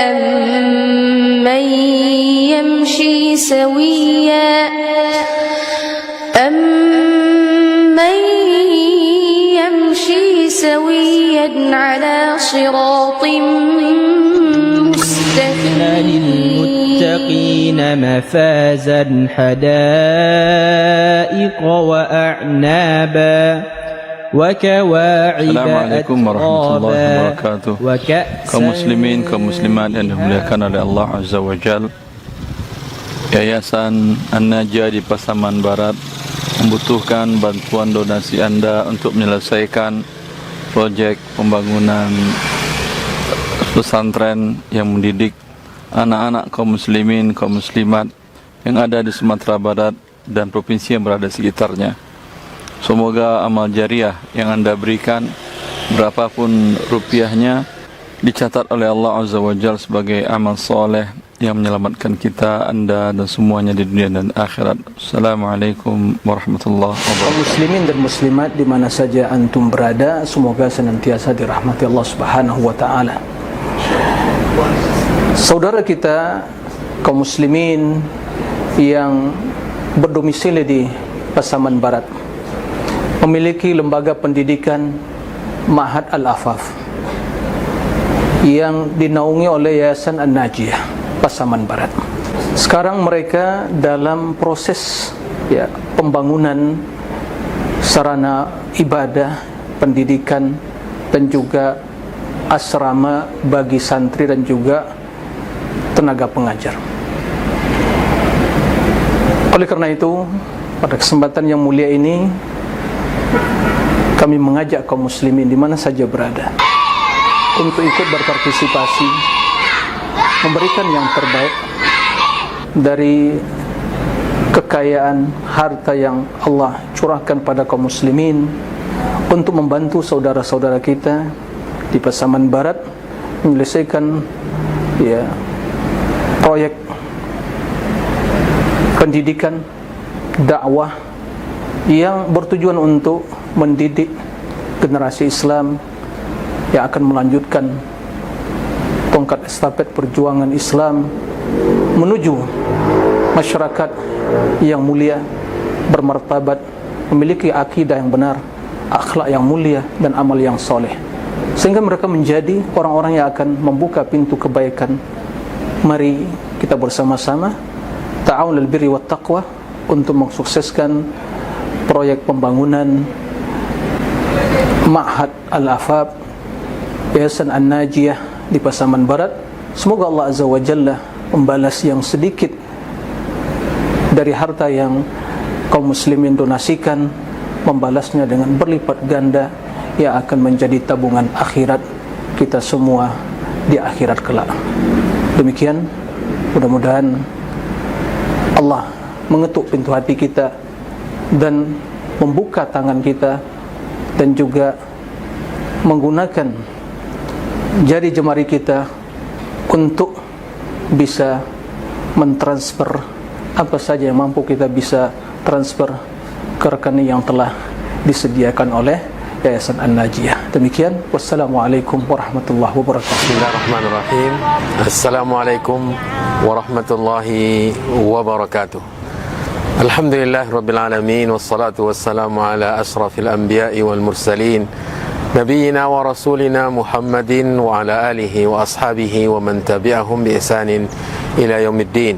أَمَّنْ يَمْشِي سويا على صراط مستقيم للمتقين مفازا حدائق وأعنابا وكواعب Assalamualaikum warahmatullahi wabarakatuh. وكأسا Kaum muslimin, kaum muslimat yang dimuliakan oleh Allah Azza wa Jal, Yayasan An-Najah di Pasaman Barat membutuhkan bantuan donasi Anda untuk menyelesaikan proyek pembangunan pesantren yang mendidik anak-anak kaum muslimin, kaum muslimat yang ada di Sumatera Barat dan provinsi yang berada di sekitarnya. Semoga amal jariah yang Anda berikan, berapapun rupiahnya, dicatat oleh Allah Azza wa Jalla sebagai amal soleh yang menyelamatkan kita, Anda dan semuanya di dunia dan akhirat. Assalamualaikum warahmatullahi wabarakatuh. Muslimin dan muslimat di mana saja antum berada, semoga senantiasa dirahmati Allah Subhanahu wa taala. Saudara kita kaum muslimin yang berdomisili di Pasaman Barat memiliki lembaga pendidikan Ma'had Al-Afaf yang dinaungi oleh Yayasan An-Najah Pasaman Barat. Sekarang mereka dalam proses pembangunan sarana ibadah, pendidikan dan juga asrama bagi santri dan juga tenaga pengajar. Oleh karena itu, pada kesempatan yang mulia ini kami mengajak kaum muslimin di mana saja berada untuk ikut berpartisipasi, memberikan yang terbaik dari kekayaan harta yang Allah curahkan pada kaum muslimin untuk membantu saudara-saudara kita di Pasaman Barat menyelesaikan proyek pendidikan dakwah yang bertujuan untuk mendidik generasi Islam yang akan melanjutkan tongkat estafet perjuangan Islam menuju masyarakat yang mulia, bermartabat, memiliki akidah yang benar, akhlak yang mulia dan amal yang soleh, sehingga mereka menjadi orang-orang yang akan membuka pintu kebaikan. Mari kita bersama-sama ta'awun lil birri wat taqwa untuk mensukseskan proyek pembangunan Ma'had Al-Afaf Yayasan An-Najah di Pasaman Barat. Semoga Allah Azza wa Jalla membalas yang sedikit dari harta yang kaum muslimin donasikan, membalasnya dengan berlipat ganda yang akan menjadi tabungan akhirat kita semua di akhirat kelak. Demikian, mudah-mudahan Allah mengetuk pintu hati kita dan membuka tangan kita dan juga menggunakan jari jemari kita untuk bisa mentransfer apa saja yang mampu kita bisa transfer ke rekening yang telah disediakan oleh Yayasan An-Najah. Demikian, wassalamualaikum warahmatullahi wabarakatuh. Bismillahirrahmanirrahim. Assalamualaikum warahmatullahi wabarakatuh. Alhamdulillah rabbil alamin, wassalatu wassalamu ala asrafil anbiya'i wal mursalin نبينا ورسولنا محمد وعلى آله وأصحابه ومن تبعهم بإحسان إلى يوم الدين.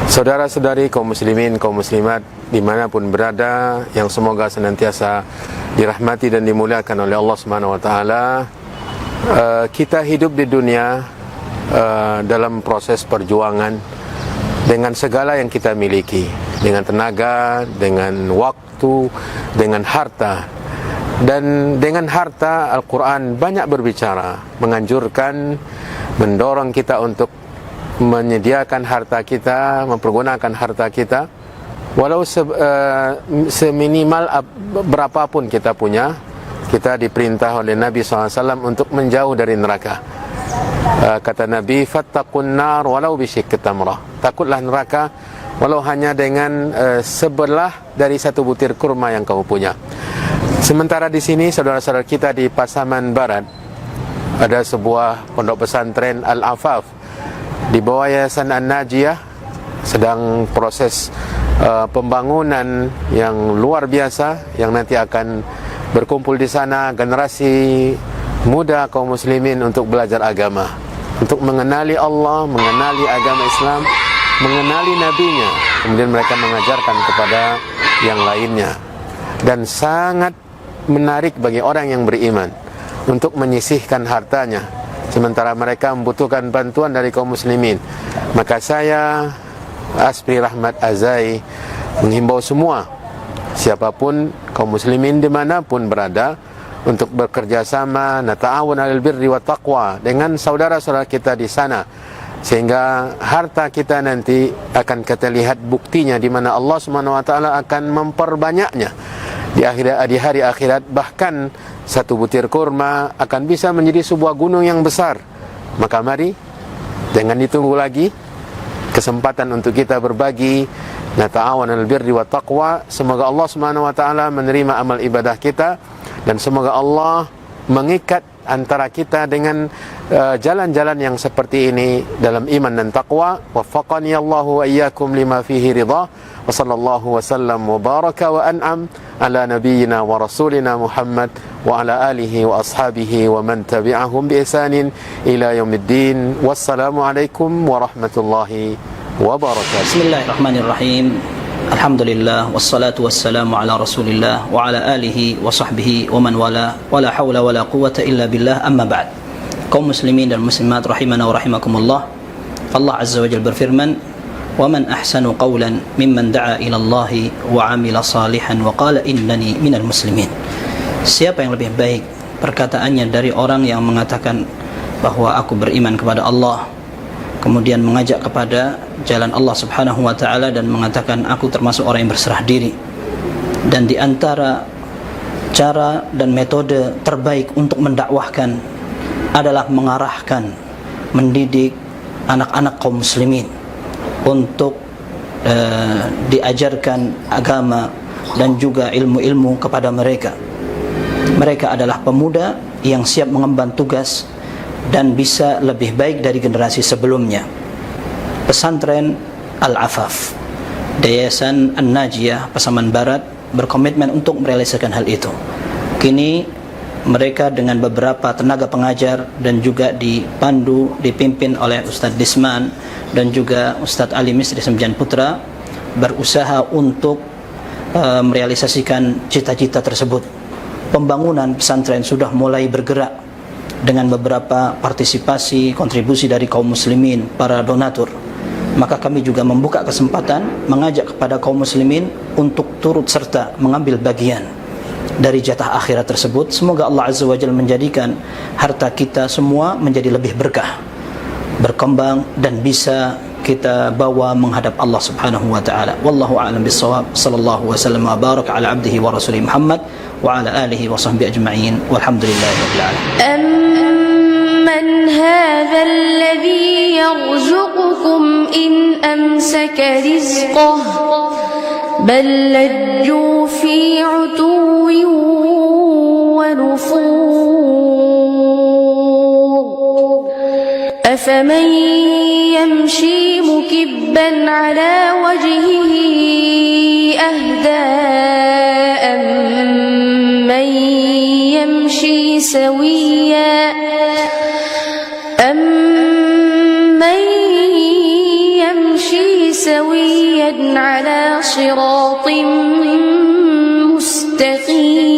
Saudara-saudari kaum muslimin, kaum muslimat dimanapun berada, yang semoga senantiasa dirahmati dan dimuliakan oleh Allah Subhanahu Wa Taala. Kita hidup di dunia dalam proses perjuangan dengan segala yang kita miliki, dengan tenaga, dengan waktu, dengan harta. Dan dengan harta, Al-Quran banyak berbicara, menganjurkan, mendorong kita untuk menyediakan harta kita, mempergunakan harta kita, walau seminimal berapapun kita punya. Kita diperintah oleh Nabi SAW untuk menjauh dari neraka. Kata Nabi, fattaqun nar walau bisyikki tamrah. Takutlah neraka walau hanya dengan sebelah dari satu butir kurma yang kamu punya. Sementara di sini saudara-saudara kita di Pasaman Barat ada sebuah pondok pesantren Al-Afaf di bawah Yayasan An-Najiyah, sedang proses pembangunan yang luar biasa yang nanti akan berkumpul di sana generasi muda kaum muslimin untuk belajar agama, untuk mengenali Allah, mengenali agama Islam, mengenali nabinya, kemudian mereka mengajarkan kepada yang lainnya. Dan sangat menarik bagi orang yang beriman untuk menyisihkan hartanya sementara mereka membutuhkan bantuan dari kaum muslimin. Maka saya, Aspri Rahmat Azai, menghimbau semua, siapapun kaum muslimin dimanapun berada, untuk bekerja sama, nata'awun 'alal birri wat taqwa, dengan saudara-saudara kita di sana, sehingga harta kita nanti akan kita lihat buktinya di mana Allah Subhanahu wa taala akan memperbanyaknya di hari akhirat. Bahkan satu butir kurma akan bisa menjadi sebuah gunung yang besar. Maka mari, jangan ditunggu lagi, kesempatan untuk kita berbagi, nata'awan al birri wa taqwa. Semoga Allah Subhanahu wa taala menerima amal ibadah kita, dan semoga Allah mengikat antara kita dengan jalan-jalan yang seperti ini dalam iman dan taqwa. Waffaqani Allahu wa iyyakum lima fihi ridha. Wa sallallahu wa sallam wa baraka wa an'am ala nabiyyina wa rasulina Muhammad wa ala alihi wa ashabihi wa man tabi'ahum bi ihsanin ila yaumiddin. Wassalamu alaikum warahmatullahi wabarakatuh. Bismillahirrahmanirrahim. Alhamdulillah wassalatu wassalamu ala Rasulillah wa ala alihi wa sahbihi wa man wala, wala haula wala quwwata illa billah, amma ba'd. Kaum muslimin dan muslimat rahimana wa rahimakumullah. Allah Azza wa Jalla berfirman, "Wa man ahsanu qawlan mimman da'a ila Allah wa 'amila salihan wa qala innani minal muslimin." Siapa yang lebih baik perkataannya dari orang yang mengatakan bahwa aku beriman kepada Allah, kemudian mengajak kepada jalan Allah Subhanahu wa taala dan mengatakan aku termasuk orang yang berserah diri. Dan di antara cara dan metode terbaik untuk mendakwahkan adalah mengarahkan, mendidik anak-anak kaum muslimin untuk diajarkan agama dan juga ilmu-ilmu kepada mereka. Mereka adalah pemuda yang siap mengemban tugas dan bisa lebih baik dari generasi sebelumnya. Pesantren Al-Afaf, Yayasan An-Najiyah Pasaman Barat berkomitmen untuk merealisasikan hal itu. Kini mereka dengan beberapa tenaga pengajar dan juga dipimpin oleh Ustadz Disman dan juga Ustadz Ali Misri Sembilan Putra berusaha untuk merealisasikan cita-cita tersebut. Pembangunan pesantren sudah mulai bergerak dengan beberapa partisipasi, kontribusi dari kaum muslimin, para donatur. Maka kami juga membuka kesempatan mengajak kepada kaum muslimin untuk turut serta mengambil bagian dari jatah akhirat tersebut. Semoga Allah Azza wa Jalla menjadikan harta kita semua menjadi lebih berkah, berkembang, dan bisa kita bawa menghadap Allah Subhanahu wa taala. Wallahu a'lam bissawab. Sallallahu wasallam wa baraka ala abdihi wa rasulih Muhammad wa ala alihi wa sahbihi ajma'in. Walhamdulillahirabbil alamin. أمن هذا الذي يرزقكم إن أمسك رزقه بل لجوا في عتو ونفور أفمن يمشي مكبا على وجهه أهدى أمن يمشي على صراط مستقيم.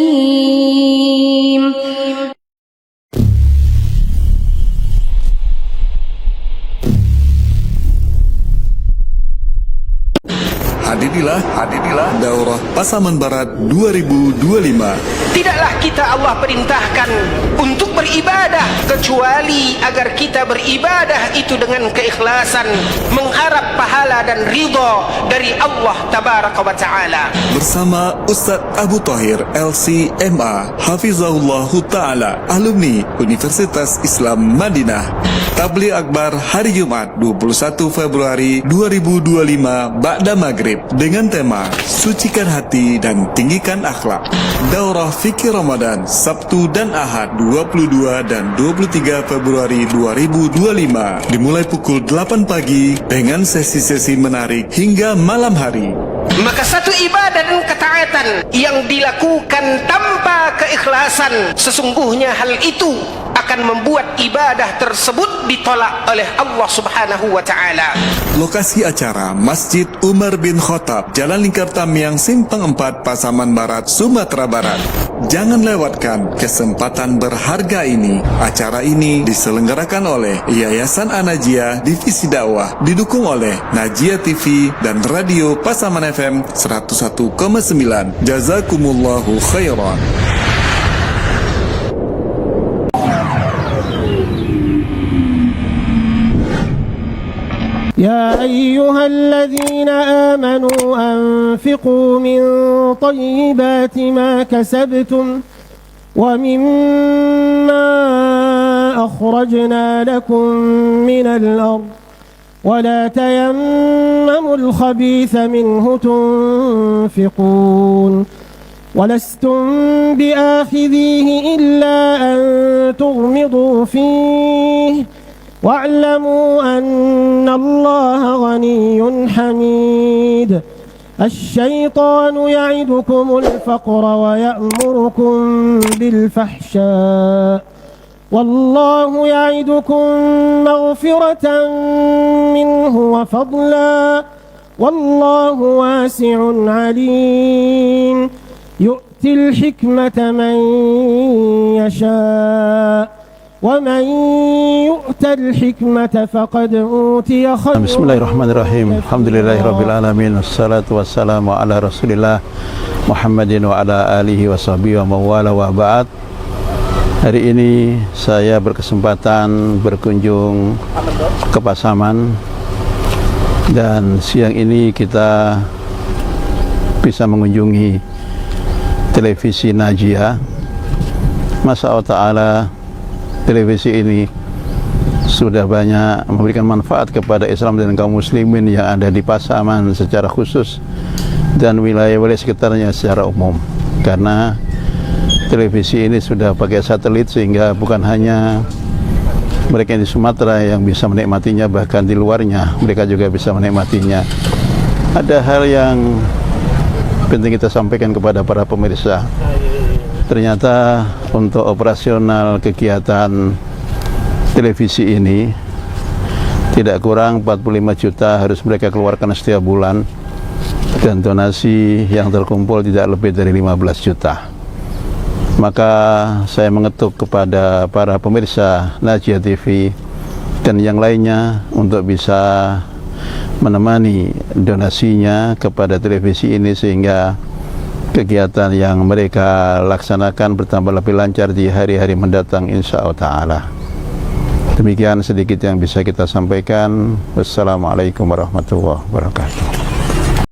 Hadirilah Daurah Pasaman Barat 2025. Tidaklah kita Allah perintahkan untuk beribadah kecuali agar kita beribadah itu dengan keikhlasan, mengharap pahala dan ridha dari Allah Tabaraka wa Ta'ala. Bersama Ustaz Abu Thahir LCMA Hafizahullahu Ta'ala, alumni Universitas Islam Madinah. Tabligh Akbar hari Jumat 21 Februari 2025 Ba'da Maghrib dengan tema Sucikan Hati dan Tinggikan Akhlak. Daurah Fikir Ramadan Sabtu dan Ahad 22 dan 23 Februari 2025 dimulai pukul 8 pagi dengan sesi-sesi menarik hingga malam hari. Maka satu ibadah dan ketaatan yang dilakukan tanpa keikhlasan, sesungguhnya hal itu akan membuat ibadah tersebut ditolak oleh Allah Subhanahu wa Ta'ala. Lokasi acara Masjid Umar bin Khattab, Jalan Lingkar Tamiang, Simpang 4, Pasaman Barat, Sumatera Barat. Jangan lewatkan kesempatan berharga ini. Acara ini diselenggarakan oleh Yayasan An-Najiyah Divisi Dakwah, didukung oleh Najiyah TV dan Radio Pasaman FM 101,9. Jazakumullahu khairan. يا أيها الذين آمنوا أنفقوا من طيبات ما كسبتم ومما أخرجنا لكم من الأرض ولا تيمموا الخبيث منه تنفقون ولستم بآخذيه إلا أن تغمضوا فيه واعلموا أن الله غني حميد الشيطان يعدكم الفقر ويأمركم بالفحشاء والله يعدكم مغفرة منه وفضلا والله واسع عليم يؤتي الحكمة من يشاء ومن يؤت الحكمة فقد أوتي خيرا. Bismillahirrahmanirrahim. Alhamdulillahirabbil alamin. Wassalatu wassalamu ala Rasulillah Muhammadin wa ala alihi wa sahbihi wa mawala wa ba'd. Hari ini saya berkesempatan berkunjung ke Pasaman, dan siang ini kita bisa mengunjungi televisi Najiyah. Masya Allah Ta'ala, televisi ini sudah banyak memberikan manfaat kepada Islam dan kaum muslimin yang ada di Pasaman secara khusus dan wilayah-wilayah sekitarnya secara umum, karena televisi ini sudah pakai satelit sehingga bukan hanya mereka di Sumatera yang bisa menikmatinya, bahkan di luarnya mereka juga bisa menikmatinya. Ada hal yang penting kita sampaikan kepada para pemirsa. Ternyata untuk operasional kegiatan televisi ini tidak kurang 45 juta harus mereka keluarkan setiap bulan, dan donasi yang terkumpul tidak lebih dari 15 juta. Maka saya mengetuk kepada para pemirsa Najiyah TV dan yang lainnya untuk bisa menemani donasinya kepada televisi ini sehingga kegiatan yang mereka laksanakan bertambah lebih lancar di hari-hari mendatang insyaallah ta'ala. Demikian sedikit yang bisa kita sampaikan. Wassalamualaikum warahmatullahi wabarakatuh.